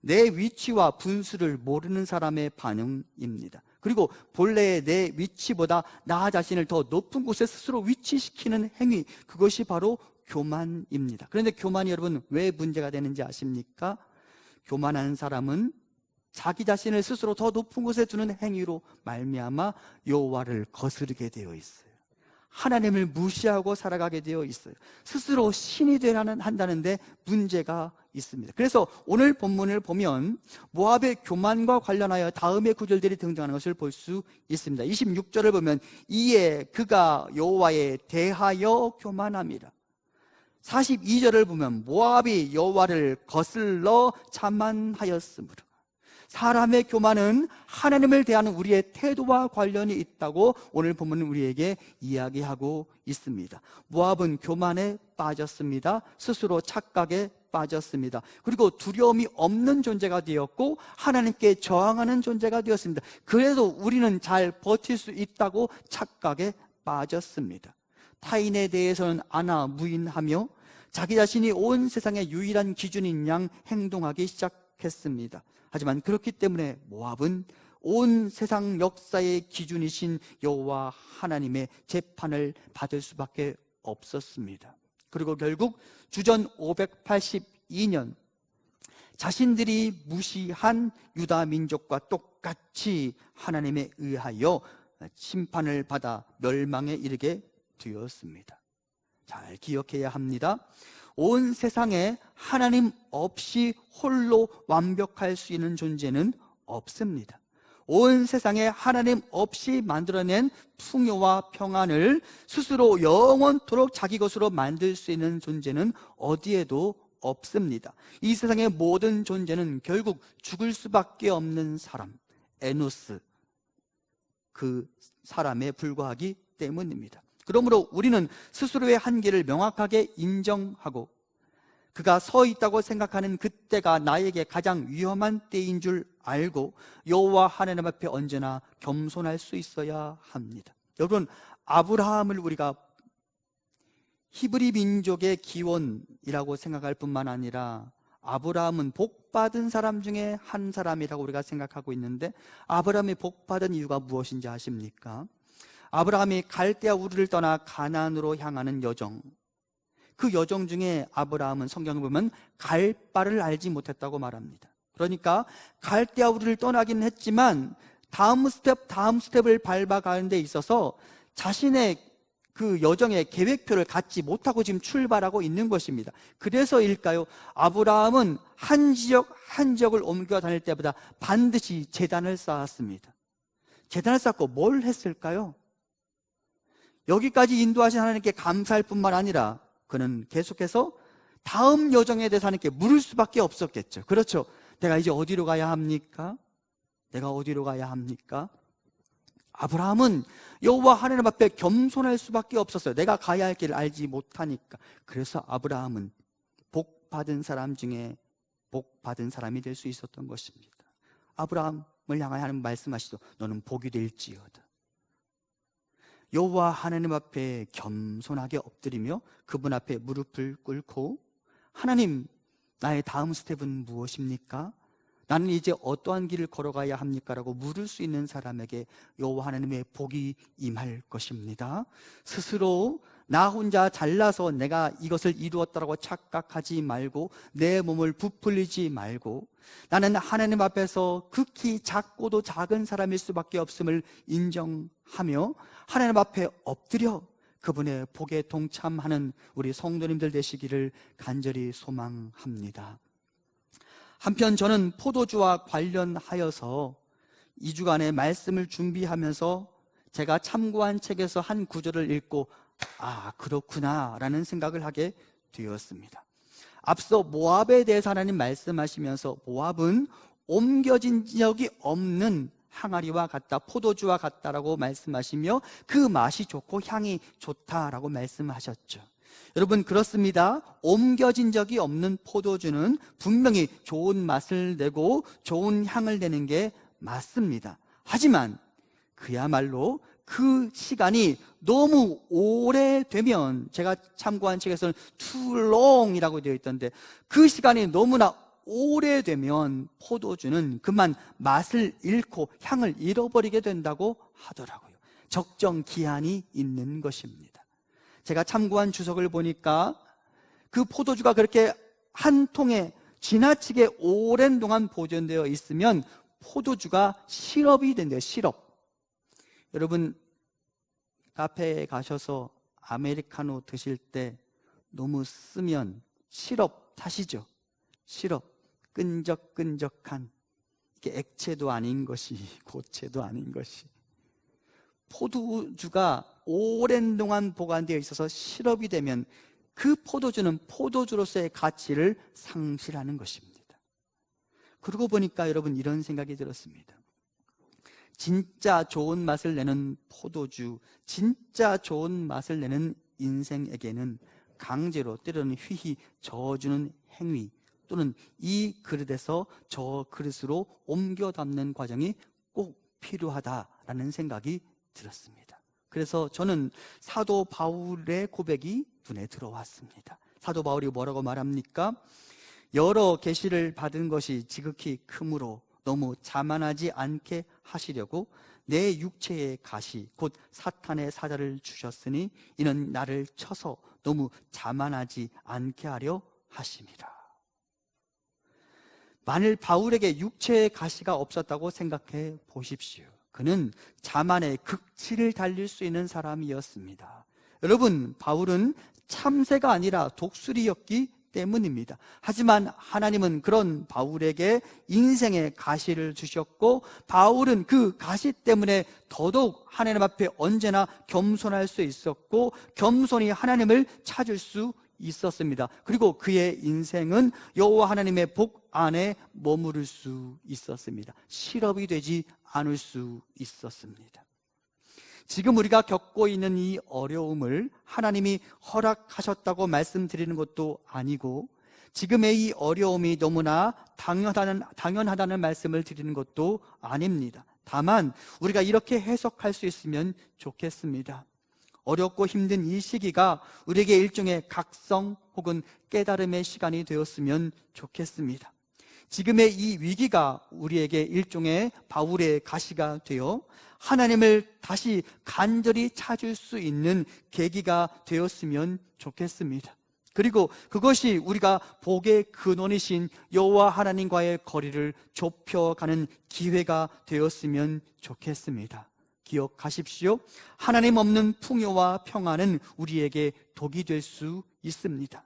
내 위치와 분수를 모르는 사람의 반응입니다. 그리고 본래의 내 위치보다 나 자신을 더 높은 곳에 스스로 위치시키는 행위, 그것이 바로 교만입니다. 그런데 교만이 여러분 왜 문제가 되는지 아십니까? 교만한 사람은 자기 자신을 스스로 더 높은 곳에 두는 행위로 말미암아 여호와를 거스르게 되어 있어요. 하나님을 무시하고 살아가게 되어 있어요. 스스로 신이 되려 한다는데 문제가 있습니다. 그래서 오늘 본문을 보면 모압의 교만과 관련하여 다음의 구절들이 등장하는 것을 볼 수 있습니다. 26절을 보면 이에 그가 여호와에 대하여 교만함이라. 42절을 보면 모압이 여호와를 거슬러 자만하였으므로. 사람의 교만은 하나님을 대하는 우리의 태도와 관련이 있다고 오늘 본문은 우리에게 이야기하고 있습니다. 모압은 교만에 빠졌습니다. 스스로 착각에 빠졌습니다. 그리고 두려움이 없는 존재가 되었고 하나님께 저항하는 존재가 되었습니다. 그래도 우리는 잘 버틸 수 있다고 착각에 빠졌습니다. 타인에 대해서는 안하무인하며 자기 자신이 온 세상의 유일한 기준인 양 행동하기 시작했습니다. 하지만 그렇기 때문에 모압은 온 세상 역사의 기준이신 여호와 하나님의 재판을 받을 수밖에 없었습니다. 그리고 결국 주전 582년 자신들이 무시한 유다 민족과 똑같이 하나님에 의하여 심판을 받아 멸망에 이르게 되었습니다. 잘 기억해야 합니다. 온 세상에 하나님 없이 홀로 완벽할 수 있는 존재는 없습니다. 온 세상에 하나님 없이 만들어낸 풍요와 평안을 스스로 영원토록 자기 것으로 만들 수 있는 존재는 어디에도 없습니다. 이 세상의 모든 존재는 결국 죽을 수밖에 없는 사람, 에노스, 그 사람에 불과하기 때문입니다. 그러므로 우리는 스스로의 한계를 명확하게 인정하고 그가 서 있다고 생각하는 그때가 나에게 가장 위험한 때인 줄 알고 여호와 하나님 앞에 언제나 겸손할 수 있어야 합니다. 여러분, 아브라함을 우리가 히브리 민족의 기원이라고 생각할 뿐만 아니라 아브라함은 복받은 사람 중에 한 사람이라고 우리가 생각하고 있는데, 아브라함이 복받은 이유가 무엇인지 아십니까? 아브라함이 갈대아 우르를 떠나 가나안으로 향하는 여정, 그 여정 중에 아브라함은 성경을 보면 갈 바를 알지 못했다고 말합니다. 그러니까 갈대아 우르를 떠나긴 했지만 다음 스텝을 밟아가는 데 있어서 자신의 그 여정의 계획표를 갖지 못하고 지금 출발하고 있는 것입니다. 그래서일까요? 아브라함은 한 지역을 옮겨 다닐 때보다 반드시 제단을 쌓았습니다. 제단을 쌓고 뭘 했을까요? 여기까지 인도하신 하나님께 감사할 뿐만 아니라 그는 계속해서 다음 여정에 대해서 하나님께 물을 수밖에 없었겠죠. 그렇죠? 내가 이제 어디로 가야 합니까? 내가 어디로 가야 합니까? 아브라함은 여호와 하나님 앞에 겸손할 수밖에 없었어요. 내가 가야 할 길을 알지 못하니까. 그래서 아브라함은 복받은 사람 중에 복받은 사람이 될 수 있었던 것입니다. 아브라함을 향하여 하나님 말씀하시죠. 너는 복이 될지어다. 여호와 하나님 앞에 겸손하게 엎드리며 그분 앞에 무릎을 꿇고, 하나님, 나의 다음 스텝은 무엇입니까? 나는 이제 어떠한 길을 걸어가야 합니까? 라고 물을 수 있는 사람에게 여호와 하나님의 복이 임할 것입니다. 스스로 나 혼자 잘나서 내가 이것을 이루었다라고 착각하지 말고, 내 몸을 부풀리지 말고, 나는 하나님 앞에서 극히 작고도 작은 사람일 수밖에 없음을 인정하며 하나님 앞에 엎드려 그분의 복에 동참하는 우리 성도님들 되시기를 간절히 소망합니다. 한편 저는 포도주와 관련하여서 2주간의 말씀을 준비하면서 제가 참고한 책에서 한 구절을 읽고 그렇구나 라는 생각을 하게 되었습니다. 앞서 모압에 대해서 하나님 말씀하시면서 모압은 옮겨진 적이 없는 항아리와 같다, 포도주와 같다라고 말씀하시며 그 맛이 좋고 향이 좋다라고 말씀하셨죠. 여러분, 그렇습니다. 옮겨진 적이 없는 포도주는 분명히 좋은 맛을 내고 좋은 향을 내는 게 맞습니다. 하지만 그야말로 그 시간이 너무 오래되면, 제가 참고한 책에서는 too long 이라고 되어 있던데, 그 시간이 너무나 오래되면 포도주는 그만 맛을 잃고 향을 잃어버리게 된다고 하더라고요. 적정 기한이 있는 것입니다. 제가 참고한 주석을 보니까 그 포도주가 그렇게 한 통에 지나치게 오랜 동안 보존되어 있으면 포도주가 시럽이 된대요. 시럽. 여러분, 카페에 가셔서 아메리카노 드실 때 너무 쓰면 시럽 타시죠? 시럽. 끈적끈적한, 이게 액체도 아닌 것이 고체도 아닌 것이, 포도주가 오랜 동안 보관되어 있어서 시럽이 되면 그 포도주는 포도주로서의 가치를 상실하는 것입니다. 그러고 보니까 여러분 이런 생각이 들었습니다. 진짜 좋은 맛을 내는 포도주, 진짜 좋은 맛을 내는 인생에게는 강제로 때로는 휘휘 저어주는 행위 또는 이 그릇에서 저 그릇으로 옮겨 담는 과정이 꼭 필요하다라는 생각이 들었습니다. 그래서 저는 사도 바울의 고백이 눈에 들어왔습니다. 사도 바울이 뭐라고 말합니까? 여러 계시를 받은 것이 지극히 크므로 너무 자만하지 않게 하시려고 내 육체의 가시 곧 사탄의 사자를 주셨으니 이는 나를 쳐서 너무 자만하지 않게 하려 하심이라. 만일 바울에게 육체의 가시가 없었다고 생각해 보십시오. 그는 자만의 극치를 달릴 수 있는 사람이었습니다. 여러분, 바울은 참새가 아니라 독수리였기 때문입니다. 하지만 하나님은 그런 바울에게 인생의 가시를 주셨고 바울은 그 가시 때문에 더더욱 하나님 앞에 언제나 겸손할 수 있었고 겸손히 하나님을 찾을 수 있었습니다. 그리고 그의 인생은 여호와 하나님의 복 안에 머무를 수 있었습니다. 실업이 되지 않을 수 있었습니다. 지금 우리가 겪고 있는 이 어려움을 하나님이 허락하셨다고 말씀드리는 것도 아니고 지금의 이 어려움이 너무나 당연하다는 말씀을 드리는 것도 아닙니다. 다만 우리가 이렇게 해석할 수 있으면 좋겠습니다. 어렵고 힘든 이 시기가 우리에게 일종의 각성 혹은 깨달음의 시간이 되었으면 좋겠습니다. 지금의 이 위기가 우리에게 일종의 바울의 가시가 되어 하나님을 다시 간절히 찾을 수 있는 계기가 되었으면 좋겠습니다. 그리고 그것이 우리가 복의 근원이신 여호와 하나님과의 거리를 좁혀가는 기회가 되었으면 좋겠습니다. 기억하십시오. 하나님 없는 풍요와 평안은 우리에게 독이 될 수 있습니다.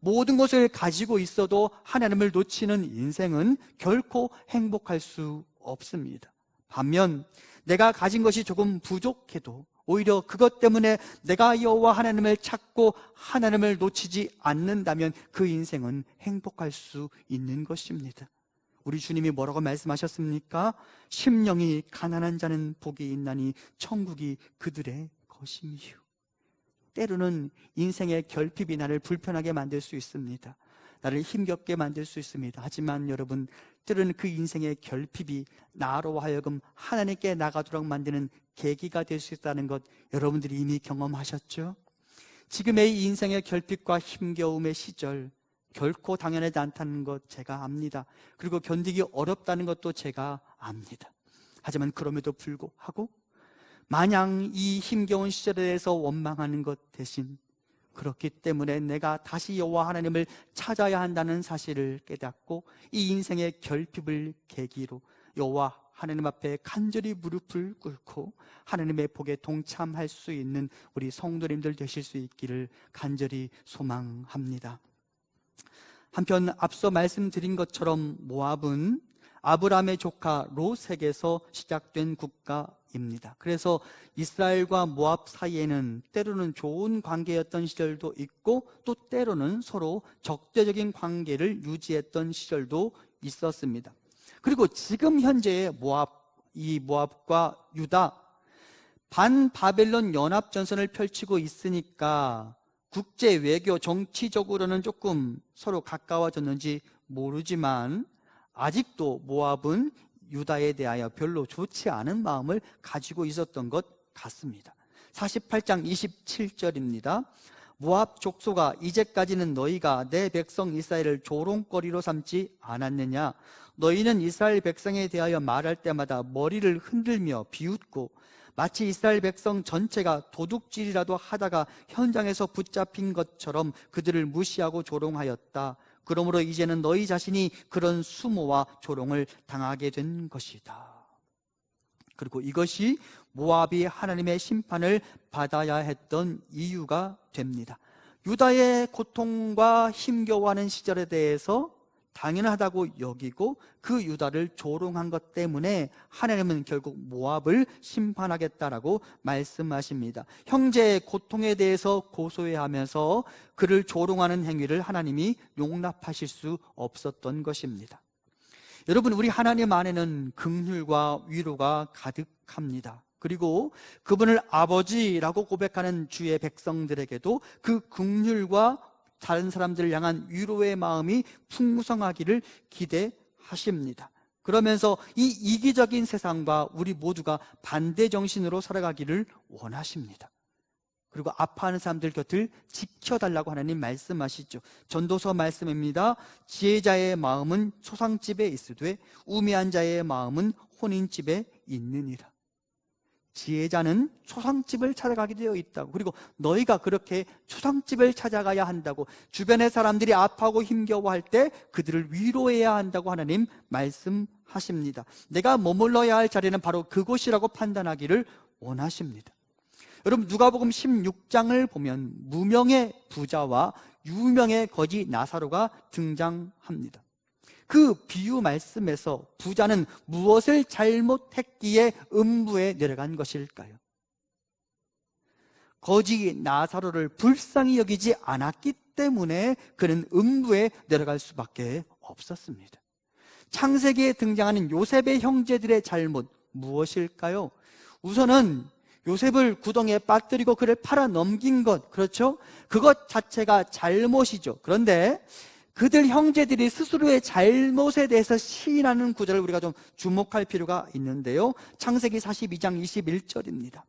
모든 것을 가지고 있어도 하나님을 놓치는 인생은 결코 행복할 수 없습니다. 반면 내가 가진 것이 조금 부족해도 오히려 그것 때문에 내가 여호와 하나님을 찾고 하나님을 놓치지 않는다면 그 인생은 행복할 수 있는 것입니다. 우리 주님이 뭐라고 말씀하셨습니까? 심령이 가난한 자는 복이 있나니 천국이 그들의 것임이요. 때로는 인생의 결핍이 나를 불편하게 만들 수 있습니다. 나를 힘겹게 만들 수 있습니다. 하지만 여러분, 때로는 그 인생의 결핍이 나로 하여금 하나님께 나가도록 만드는 계기가 될 수 있다는 것 여러분들이 이미 경험하셨죠? 지금의 이 인생의 결핍과 힘겨움의 시절 결코 당연하지 않다는 것 제가 압니다. 그리고 견디기 어렵다는 것도 제가 압니다. 하지만 그럼에도 불구하고 마냥 이 힘겨운 시절에 대해서 원망하는 것 대신 그렇기 때문에 내가 다시 여호와 하나님을 찾아야 한다는 사실을 깨닫고 이 인생의 결핍을 계기로 여호와 하나님 앞에 간절히 무릎을 꿇고 하나님의 복에 동참할 수 있는 우리 성도님들 되실 수 있기를 간절히 소망합니다. 한편 앞서 말씀드린 것처럼 모압은 아브라함의 조카 롯에게서 시작된 국가입니다. 그래서 이스라엘과 모압 사이에는 때로는 좋은 관계였던 시절도 있고 또 때로는 서로 적대적인 관계를 유지했던 시절도 있었습니다. 그리고 지금 현재의 이 모압과 유다 반바벨론 연합전선을 펼치고 있으니까 국제 외교 정치적으로는 조금 서로 가까워졌는지 모르지만 아직도 모압은 유다에 대하여 별로 좋지 않은 마음을 가지고 있었던 것 같습니다. 48장 27절입니다. 모압 족속아, 이제까지는 너희가 내 백성 이스라엘을 조롱거리로 삼지 않았느냐? 너희는 이스라엘 백성에 대하여 말할 때마다 머리를 흔들며 비웃고 마치 이스라엘 백성 전체가 도둑질이라도 하다가 현장에서 붙잡힌 것처럼 그들을 무시하고 조롱하였다. 그러므로 이제는 너희 자신이 그런 수모와 조롱을 당하게 된 것이다. 그리고 이것이 모압이 하나님의 심판을 받아야 했던 이유가 됩니다. 유다의 고통과 힘겨워하는 시절에 대해서 당연하다고 여기고 그 유다를 조롱한 것 때문에 하나님은 결국 모압을 심판하겠다라고 말씀하십니다. 형제의 고통에 대해서 고소해하면서 그를 조롱하는 행위를 하나님이 용납하실 수 없었던 것입니다. 여러분, 우리 하나님 안에는 긍휼과 위로가 가득합니다. 그리고 그분을 아버지라고 고백하는 주의 백성들에게도 그 긍휼과 다른 사람들을 향한 위로의 마음이 풍성하기를 기대하십니다. 그러면서 이 이기적인 세상과 우리 모두가 반대 정신으로 살아가기를 원하십니다. 그리고 아파하는 사람들 곁을 지켜달라고 하나님 말씀하시죠. 전도서 말씀입니다. 지혜자의 마음은 초상집에 있으되 우매한 자의 마음은 혼인집에 있느니라. 지혜자는 초상집을 찾아가게 되어 있다고, 그리고 너희가 그렇게 초상집을 찾아가야 한다고, 주변의 사람들이 아파하고 힘겨워할 때 그들을 위로해야 한다고 하나님 말씀하십니다. 내가 머물러야 할 자리는 바로 그곳이라고 판단하기를 원하십니다. 여러분, 누가복음 16장을 보면 무명의 부자와 유명의 거지 나사로가 등장합니다. 그 비유 말씀에서 부자는 무엇을 잘못했기에 음부에 내려간 것일까요? 거지 나사로를 불쌍히 여기지 않았기 때문에 그는 음부에 내려갈 수밖에 없었습니다. 창세기에 등장하는 요셉의 형제들의 잘못 무엇일까요? 우선은 요셉을 구덩이에 빠뜨리고 그를 팔아 넘긴 것, 그렇죠? 그것 자체가 잘못이죠. 그런데 그들 형제들이 스스로의 잘못에 대해서 시인하는 구절을 우리가 좀 주목할 필요가 있는데요. 창세기 42장 21절입니다.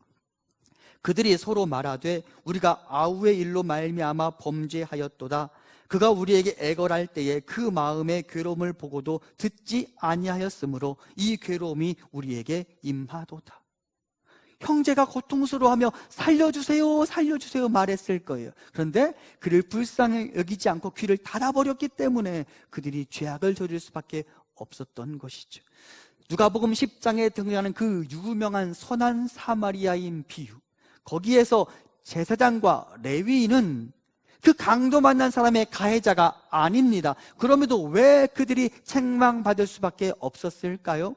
그들이 서로 말하되 우리가 아우의 일로 말미암아 범죄하였도다. 그가 우리에게 애걸할 때에 그 마음의 괴로움을 보고도 듣지 아니하였으므로 이 괴로움이 우리에게 임하도다. 형제가 고통스러워하며 살려주세요, 살려주세요 말했을 거예요. 그런데 그를 불쌍히 여기지 않고 귀를 닫아버렸기 때문에 그들이 죄악을 저질 수밖에 없었던 것이죠. 누가복음 10장에 등장하는 그 유명한 선한 사마리아인 비유, 거기에서 제사장과 레위인은 그 강도 만난 사람의 가해자가 아닙니다. 그럼에도 왜 그들이 책망받을 수밖에 없었을까요?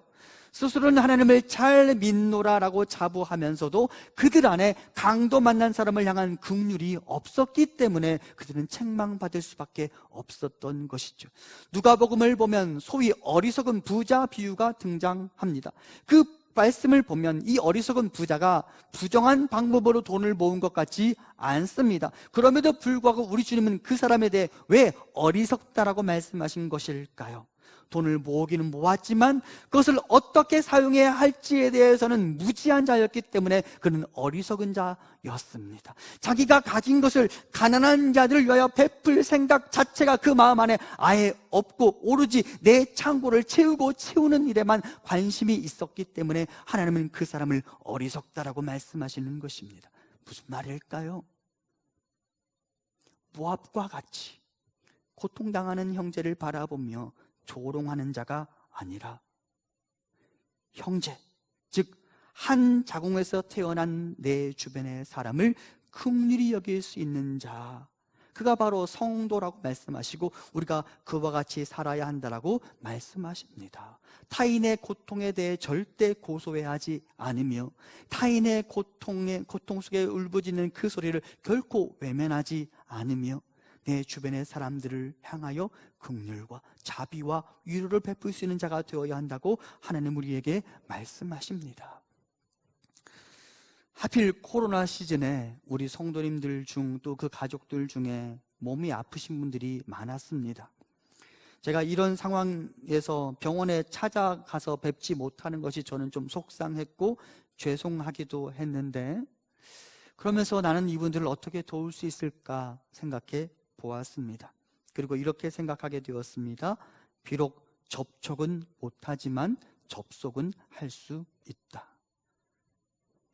스스로는 하나님을 잘 믿노라라고 자부하면서도 그들 안에 강도 만난 사람을 향한 긍휼이 없었기 때문에 그들은 책망받을 수밖에 없었던 것이죠. 누가복음을 보면 소위 어리석은 부자 비유가 등장합니다. 그 말씀을 보면 이 어리석은 부자가 부정한 방법으로 돈을 모은 것 같지 않습니다. 그럼에도 불구하고 우리 주님은 그 사람에 대해 왜 어리석다라고 말씀하신 것일까요? 돈을 모으기는 모았지만 그것을 어떻게 사용해야 할지에 대해서는 무지한 자였기 때문에 그는 어리석은 자였습니다. 자기가 가진 것을 가난한 자들을 위하여 베풀 생각 자체가 그 마음 안에 아예 없고 오로지 내 창고를 채우고 채우는 일에만 관심이 있었기 때문에 하나님은 그 사람을 어리석다라고 말씀하시는 것입니다. 무슨 말일까요? 모압과 같이 고통당하는 형제를 바라보며 조롱하는 자가 아니라 형제, 즉 한 자궁에서 태어난 내 주변의 사람을 긍휼히 여길 수 있는 자, 그가 바로 성도라고 말씀하시고 우리가 그와 같이 살아야 한다라고 말씀하십니다. 타인의 고통에 대해 절대 고소해하지 않으며 타인의 고통 속에 울부짖는 그 소리를 결코 외면하지 않으며 내 주변의 사람들을 향하여 긍휼과 자비와 위로를 베풀 수 있는 자가 되어야 한다고 하나님 우리에게 말씀하십니다. 하필 코로나 시즌에 우리 성도님들 중 또 그 가족들 중에 몸이 아프신 분들이 많았습니다. 제가 이런 상황에서 병원에 찾아가서 뵙지 못하는 것이 저는 좀 속상했고 죄송하기도 했는데, 그러면서 나는 이분들을 어떻게 도울 수 있을까 생각해 보았습니다. 그리고 이렇게 생각하게 되었습니다. 비록 접촉은 못하지만 접속은 할 수 있다.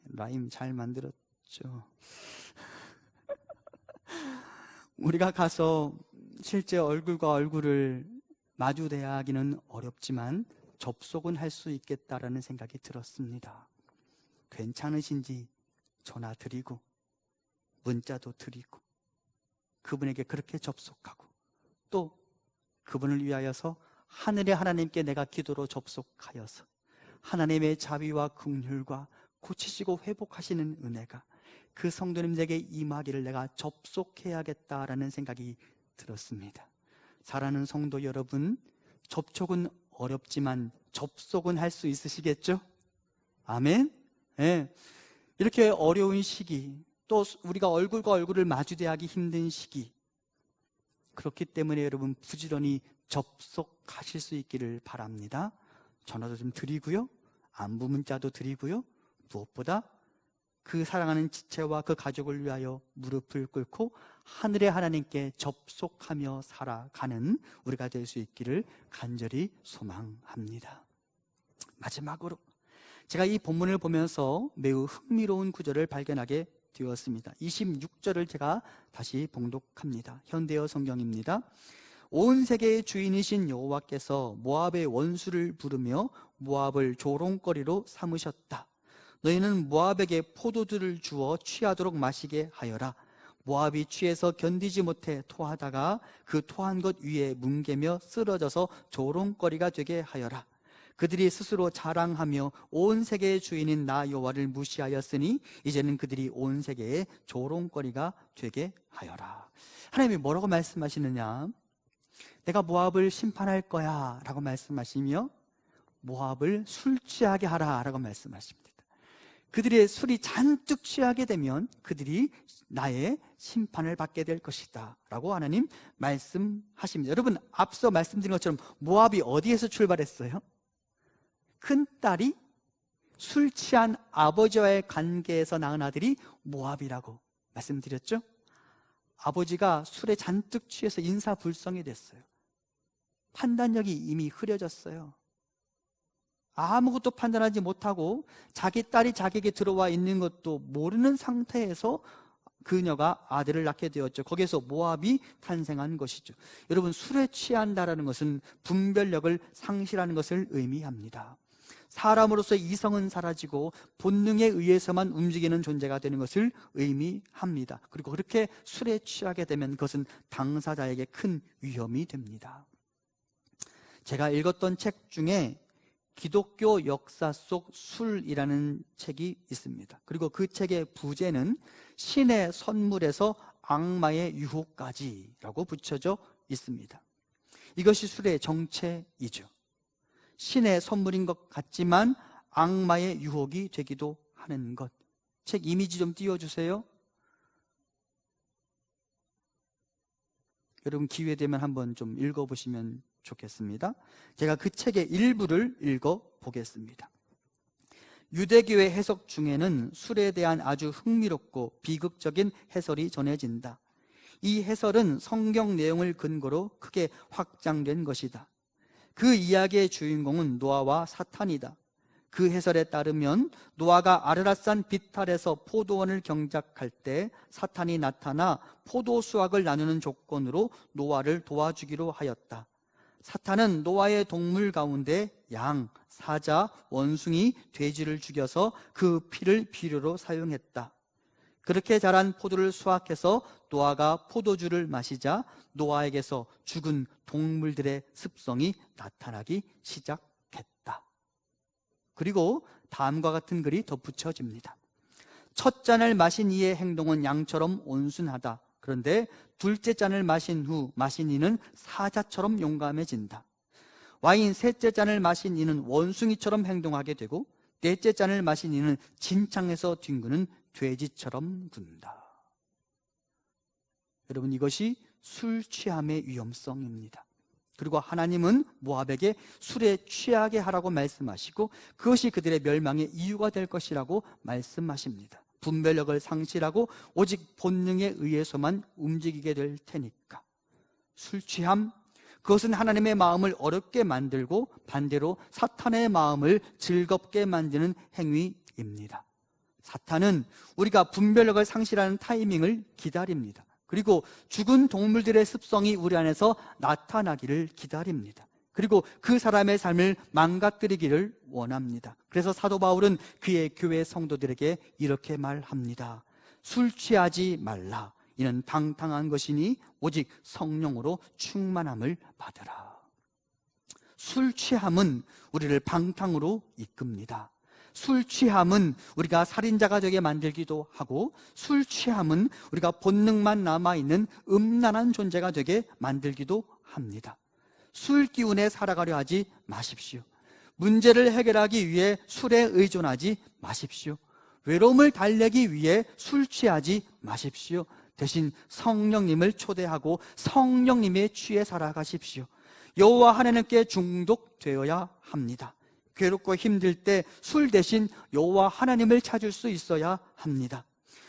라임 잘 만들었죠. 우리가 가서 실제 얼굴과 얼굴을 마주 대하기는 어렵지만 접속은 할 수 있겠다라는 생각이 들었습니다. 괜찮으신지 전화 드리고 문자도 드리고 그분에게 그렇게 접속하고 또 그분을 위하여서 하늘의 하나님께 내가 기도로 접속하여서 하나님의 자비와 긍휼과 고치시고 회복하시는 은혜가 그 성도님에게 임하기를 내가 접속해야겠다라는 생각이 들었습니다. 사랑하는 성도 여러분, 접촉은 어렵지만 접속은 할 수 있으시겠죠? 아멘? 예. 이렇게 어려운 시기, 또 우리가 얼굴과 얼굴을 마주대하기 힘든 시기, 그렇기 때문에 여러분 부지런히 접속하실 수 있기를 바랍니다. 전화도 좀 드리고요, 안부 문자도 드리고요, 무엇보다 그 사랑하는 지체와 그 가족을 위하여 무릎을 꿇고 하늘의 하나님께 접속하며 살아가는 우리가 될 수 있기를 간절히 소망합니다. 마지막으로 제가 이 본문을 보면서 매우 흥미로운 구절을 발견하게 되었습니다. 26절을 제가 다시 봉독합니다. 현대어 성경입니다. 온 세계의 주인이신 여호와께서 모압의 원수를 부르며 모압을 조롱거리로 삼으셨다. 너희는 모압에게 포도주를 주어 취하도록 마시게 하여라. 모압이 취해서 견디지 못해 토하다가 그 토한 것 위에 뭉개며 쓰러져서 조롱거리가 되게 하여라. 그들이 스스로 자랑하며 온 세계의 주인인 나 여호와를 무시하였으니 이제는 그들이 온 세계의 조롱거리가 되게 하여라. 하나님이 뭐라고 말씀하시느냐? 내가 모압을 심판할 거야 라고 말씀하시며 모압을 술 취하게 하라 라고 말씀하십니다. 그들의 술이 잔뜩 취하게 되면 그들이 나의 심판을 받게 될 것이다 라고 하나님 말씀하십니다. 여러분, 앞서 말씀드린 것처럼 모압이 어디에서 출발했어요? 큰딸이 술 취한 아버지와의 관계에서 낳은 아들이 모압이라고 말씀드렸죠? 아버지가 술에 잔뜩 취해서 인사불성이 됐어요. 판단력이 이미 흐려졌어요. 아무것도 판단하지 못하고 자기 딸이 자기에게 들어와 있는 것도 모르는 상태에서 그녀가 아들을 낳게 되었죠. 거기에서 모압이 탄생한 것이죠. 여러분, 술에 취한다라는 것은 분별력을 상실하는 것을 의미합니다. 사람으로서 이성은 사라지고 본능에 의해서만 움직이는 존재가 되는 것을 의미합니다. 그리고 그렇게 술에 취하게 되면 그것은 당사자에게 큰 위험이 됩니다. 제가 읽었던 책 중에 기독교 역사 속 술이라는 책이 있습니다. 그리고 그 책의 부제는 신의 선물에서 악마의 유혹까지라고 붙여져 있습니다. 이것이 술의 정체이죠. 신의 선물인 것 같지만 악마의 유혹이 되기도 하는 것. 책 이미지 좀 띄워주세요. 여러분 기회되면 한번 좀 읽어보시면 좋겠습니다. 제가 그 책의 일부를 읽어보겠습니다. 유대교의 해석 중에는 술에 대한 아주 흥미롭고 비극적인 해설이 전해진다. 이 해설은 성경 내용을 근거로 크게 확장된 것이다. 그 이야기의 주인공은 노아와 사탄이다. 그 해설에 따르면 노아가 아르랏산 비탈에서 포도원을 경작할 때 사탄이 나타나 포도 수확을 나누는 조건으로 노아를 도와주기로 하였다. 사탄은 노아의 동물 가운데 양, 사자, 원숭이, 돼지를 죽여서 그 피를 비료로 사용했다. 그렇게 자란 포도를 수확해서 노아가 포도주를 마시자 노아에게서 죽은 동물들의 습성이 나타나기 시작했다. 그리고 다음과 같은 글이 덧붙여집니다. 첫 잔을 마신 이의 행동은 양처럼 온순하다. 그런데 둘째 잔을 마신 후 마신 이는 사자처럼 용감해진다. 와인 셋째 잔을 마신 이는 원숭이처럼 행동하게 되고 넷째 잔을 마신 이는 진창에서 뒹구는 돼지처럼 군다. 여러분, 이것이 술 취함의 위험성입니다. 그리고 하나님은 모압에게 술에 취하게 하라고 말씀하시고 그것이 그들의 멸망의 이유가 될 것이라고 말씀하십니다. 분별력을 상실하고 오직 본능에 의해서만 움직이게 될 테니까. 술 취함, 그것은 하나님의 마음을 어렵게 만들고 반대로 사탄의 마음을 즐겁게 만드는 행위입니다. 사탄은 우리가 분별력을 상실하는 타이밍을 기다립니다. 그리고 죽은 동물들의 습성이 우리 안에서 나타나기를 기다립니다. 그리고 그 사람의 삶을 망가뜨리기를 원합니다. 그래서 사도 바울은 그의 교회 성도들에게 이렇게 말합니다. 술 취하지 말라. 이는 방탕한 것이니 오직 성령으로 충만함을 받으라. 술 취함은 우리를 방탕으로 이끕니다. 술 취함은 우리가 살인자가 되게 만들기도 하고 술 취함은 우리가 본능만 남아있는 음란한 존재가 되게 만들기도 합니다. 술 기운에 살아가려 하지 마십시오. 문제를 해결하기 위해 술에 의존하지 마십시오. 외로움을 달래기 위해 술 취하지 마십시오. 대신 성령님을 초대하고 성령님의 취해 살아가십시오. 여호와 하나님께 중독되어야 합니다. 괴롭고 힘들 때 술 대신 여호와 하나님을 찾을 수 있어야 합니다.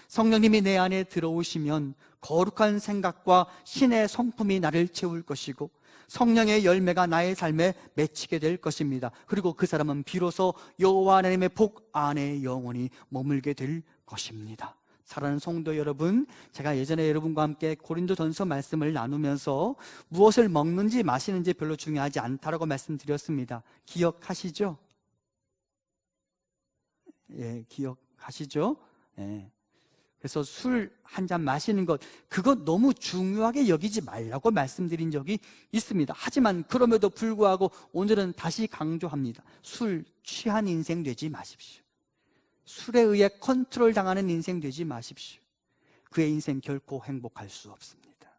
성령님이 내 안에 들어오시면 거룩한 생각과 신의 성품이 나를 채울 것이고 성령의 열매가 나의 삶에 맺히게 될 것입니다. 그리고 그 사람은 비로소 여호와 하나님의 복 안에 영원히 머물게 될 것입니다. 사랑하는 성도 여러분, 제가 예전에 여러분과 함께 고린도전서 말씀을 나누면서 무엇을 먹는지 마시는지 별로 중요하지 않다라고 말씀드렸습니다. 기억하시죠? 예, 기억하시죠? 예. 그래서 술 한 잔 마시는 것, 그것 너무 중요하게 여기지 말라고 말씀드린 적이 있습니다. 하지만 그럼에도 불구하고 오늘은 다시 강조합니다. 술 취한 인생 되지 마십시오. 술에 의해 컨트롤 당하는 인생 되지 마십시오. 그의 인생 결코 행복할 수 없습니다.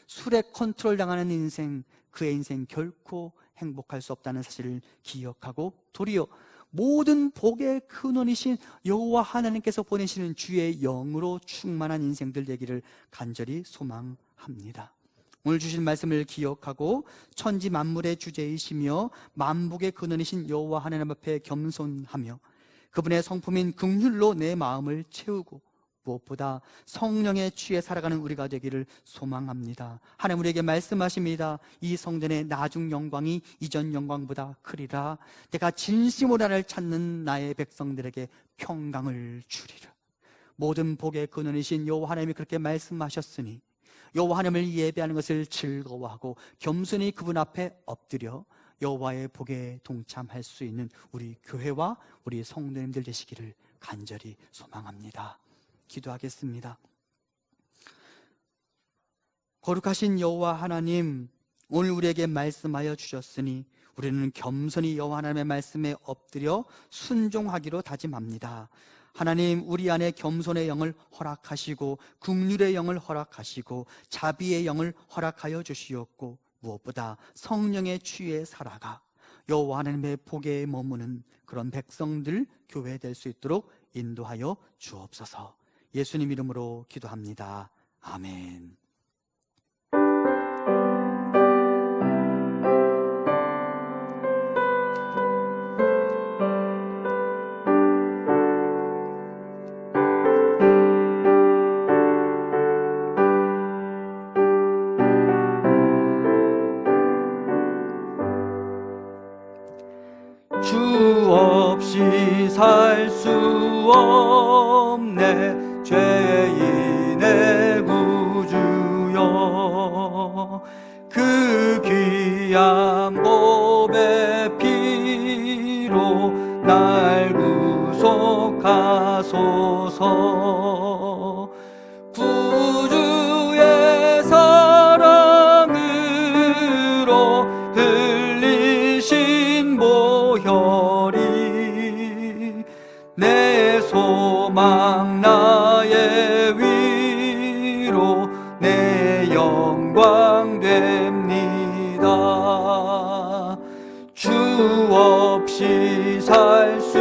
술에 컨트롤 당하는 인생, 그의 인생 결코 행복할 수 없다는 사실을 기억하고 도리어 모든 복의 근원이신 여호와 하나님께서 보내시는 주의 영으로 충만한 인생들 되기를 간절히 소망합니다. 오늘 주신 말씀을 기억하고 천지 만물의 주제이시며 만복의 근원이신 여호와 하나님 앞에 겸손하며 그분의 성품인 긍휼로 내 마음을 채우고 무엇보다 성령의 취해 살아가는 우리가 되기를 소망합니다. 하나님 우리에게 말씀하십니다. 이 성전의 나중 영광이 이전 영광보다 크리라. 내가 진심으로 나를 찾는 나의 백성들에게 평강을 주리라. 모든 복의 근원이신 여호와 하나님이 그렇게 말씀하셨으니 여호와 하나님을 예배하는 것을 즐거워하고 겸손히 그분 앞에 엎드려 여호와의 복에 동참할 수 있는 우리 교회와 우리 성도님들 되시기를 간절히 소망합니다. 기도하겠습니다. 거룩하신 여호와 하나님, 오늘 우리에게 말씀하여 주셨으니 우리는 겸손히 여호와 하나님의 말씀에 엎드려 순종하기로 다짐합니다. 하나님, 우리 안에 겸손의 영을 허락하시고 긍휼의 영을 허락하시고 자비의 영을 허락하여 주시었고 무엇보다 성령의 취해 살아가 여호와 하나님의 복에 머무는 그런 백성들 교회 될 수 있도록 인도하여 주옵소서. 예수님 이름으로 기도합니다. 아멘. 주 없이 살 수 없네 죄인의 구주여 그 귀한 보배 피로 날 구속하소서 구주의 사랑으로 흘리신 보혈이 내 소망 나의 위로 내 영광 됩니다. 주 없이 살 수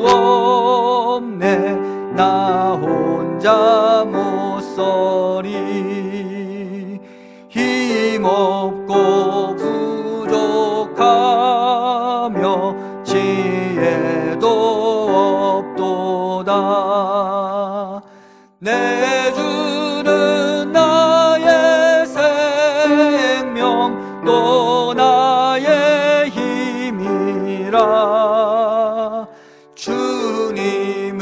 없네 나 혼자 못 서리 힘없고 부족하며 지혜도 없도다 내 주는 나의 생명 또 나의 힘이라 주님을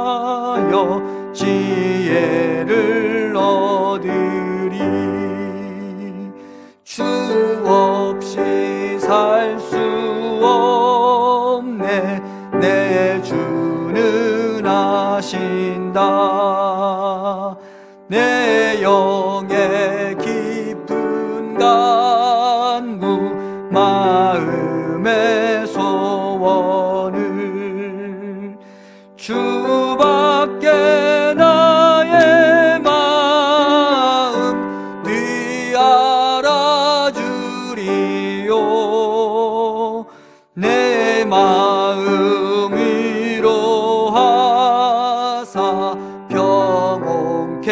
의지하여 지혜를 얻으리 주 없이 살 수 없네 내 주는 아신다 내 영의 깊은 간구 마음의 소원을 주밖에 나의 마음 뒤아 내 마음 위로하사 평온케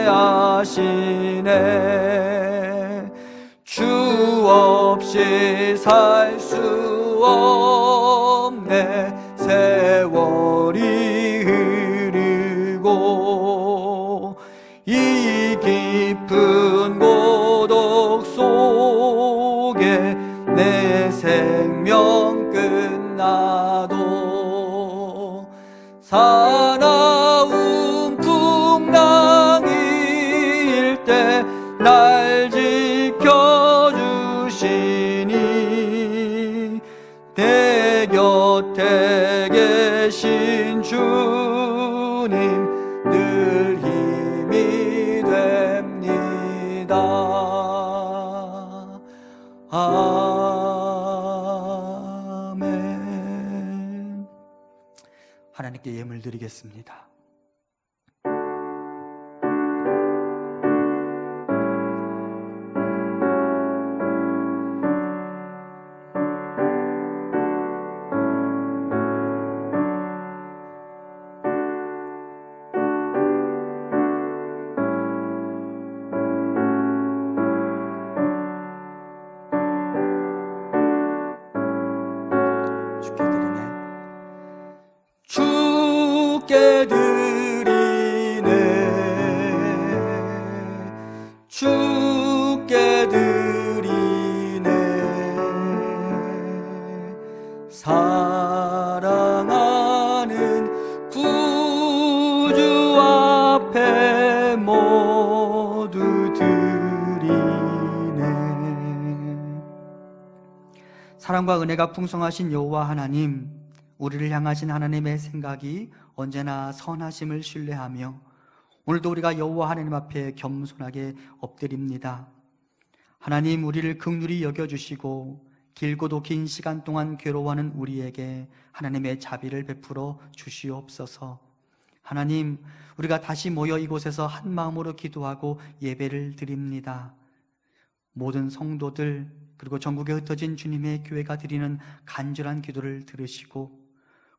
하시네. 주 없이 살 수 없네. 세월이 흐르고 이 깊은 고독 속에 내 생명 끝나도 사나운 풍랑일 때 날 지켜주시니 내 곁에 계신 주님 늘 힘이 됩니다. 아멘. 하나님께 예물 드리겠습니다. 주께 드리네. 주께 드리네. 사랑하는 구주 앞에 모두 드리네. 사랑과 은혜가 풍성하신 여호와 하나님, 우리를 향하신 하나님의 생각이 언제나 선하심을 신뢰하며 오늘도 우리가 여호와 하나님 앞에 겸손하게 엎드립니다. 하나님, 우리를 긍휼히 여겨주시고 길고도 긴 시간 동안 괴로워하는 우리에게 하나님의 자비를 베풀어 주시옵소서. 하나님, 우리가 다시 모여 이곳에서 한 마음으로 기도하고 예배를 드립니다. 모든 성도들 그리고 전국에 흩어진 주님의 교회가 드리는 간절한 기도를 들으시고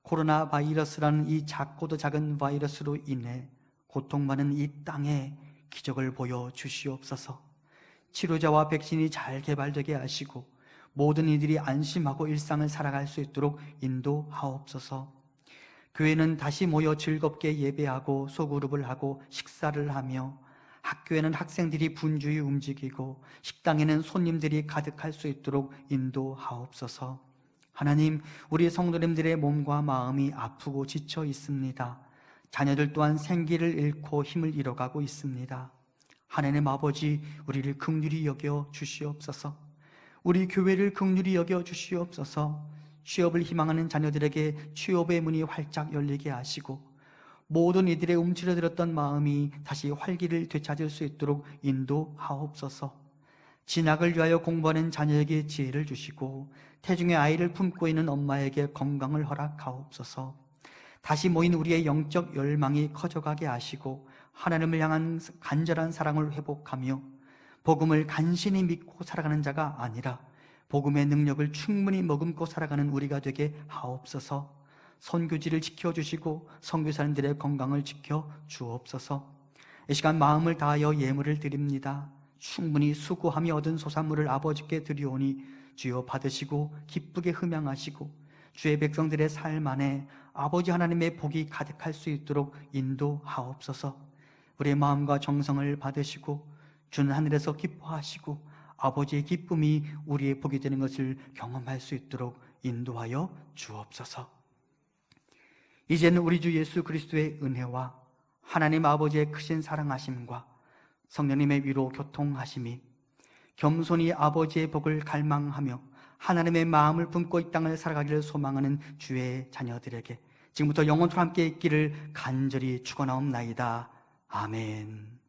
코로나 바이러스라는 이 작고도 작은 바이러스로 인해 고통받는 이 땅에 기적을 보여 주시옵소서. 치료제와 백신이 잘 개발되게 하시고 모든 이들이 안심하고 일상을 살아갈 수 있도록 인도하옵소서. 교회는 다시 모여 즐겁게 예배하고 소그룹을 하고 식사를 하며, 학교에는 학생들이 분주히 움직이고 식당에는 손님들이 가득할 수 있도록 인도하옵소서. 하나님, 우리 성도님들의 몸과 마음이 아프고 지쳐 있습니다. 자녀들 또한 생기를 잃고 힘을 잃어가고 있습니다. 하나님 아버지, 우리를 긍휼히 여겨 주시옵소서. 우리 교회를 긍휼히 여겨 주시옵소서. 취업을 희망하는 자녀들에게 취업의 문이 활짝 열리게 하시고 모든 이들의 움츠러들었던 마음이 다시 활기를 되찾을 수 있도록 인도하옵소서. 진학을 위하여 공부하는 자녀에게 지혜를 주시고 태중의 아이를 품고 있는 엄마에게 건강을 허락하옵소서. 다시 모인 우리의 영적 열망이 커져가게 하시고 하나님을 향한 간절한 사랑을 회복하며 복음을 간신히 믿고 살아가는 자가 아니라 복음의 능력을 충분히 머금고 살아가는 우리가 되게 하옵소서. 선교지를 지켜주시고 선교사님들의 건강을 지켜주옵소서. 이 시간 마음을 다하여 예물을 드립니다. 충분히 수고하며 얻은 소산물을 아버지께 드리오니 주여 받으시고 기쁘게 흠양하시고 주의 백성들의 삶 안에 아버지 하나님의 복이 가득할 수 있도록 인도하옵소서. 우리의 마음과 정성을 받으시고 주는 하늘에서 기뻐하시고 아버지의 기쁨이 우리의 복이 되는 것을 경험할 수 있도록 인도하여 주옵소서. 이제는 우리 주 예수 그리스도의 은혜와 하나님 아버지의 크신 사랑하심과 성령님의 위로 교통하심이 겸손히 아버지의 복을 갈망하며 하나님의 마음을 품고 이 땅을 살아가기를 소망하는 주의 자녀들에게 지금부터 영원토록 함께 있기를 간절히 축원하옵나이다. 아멘.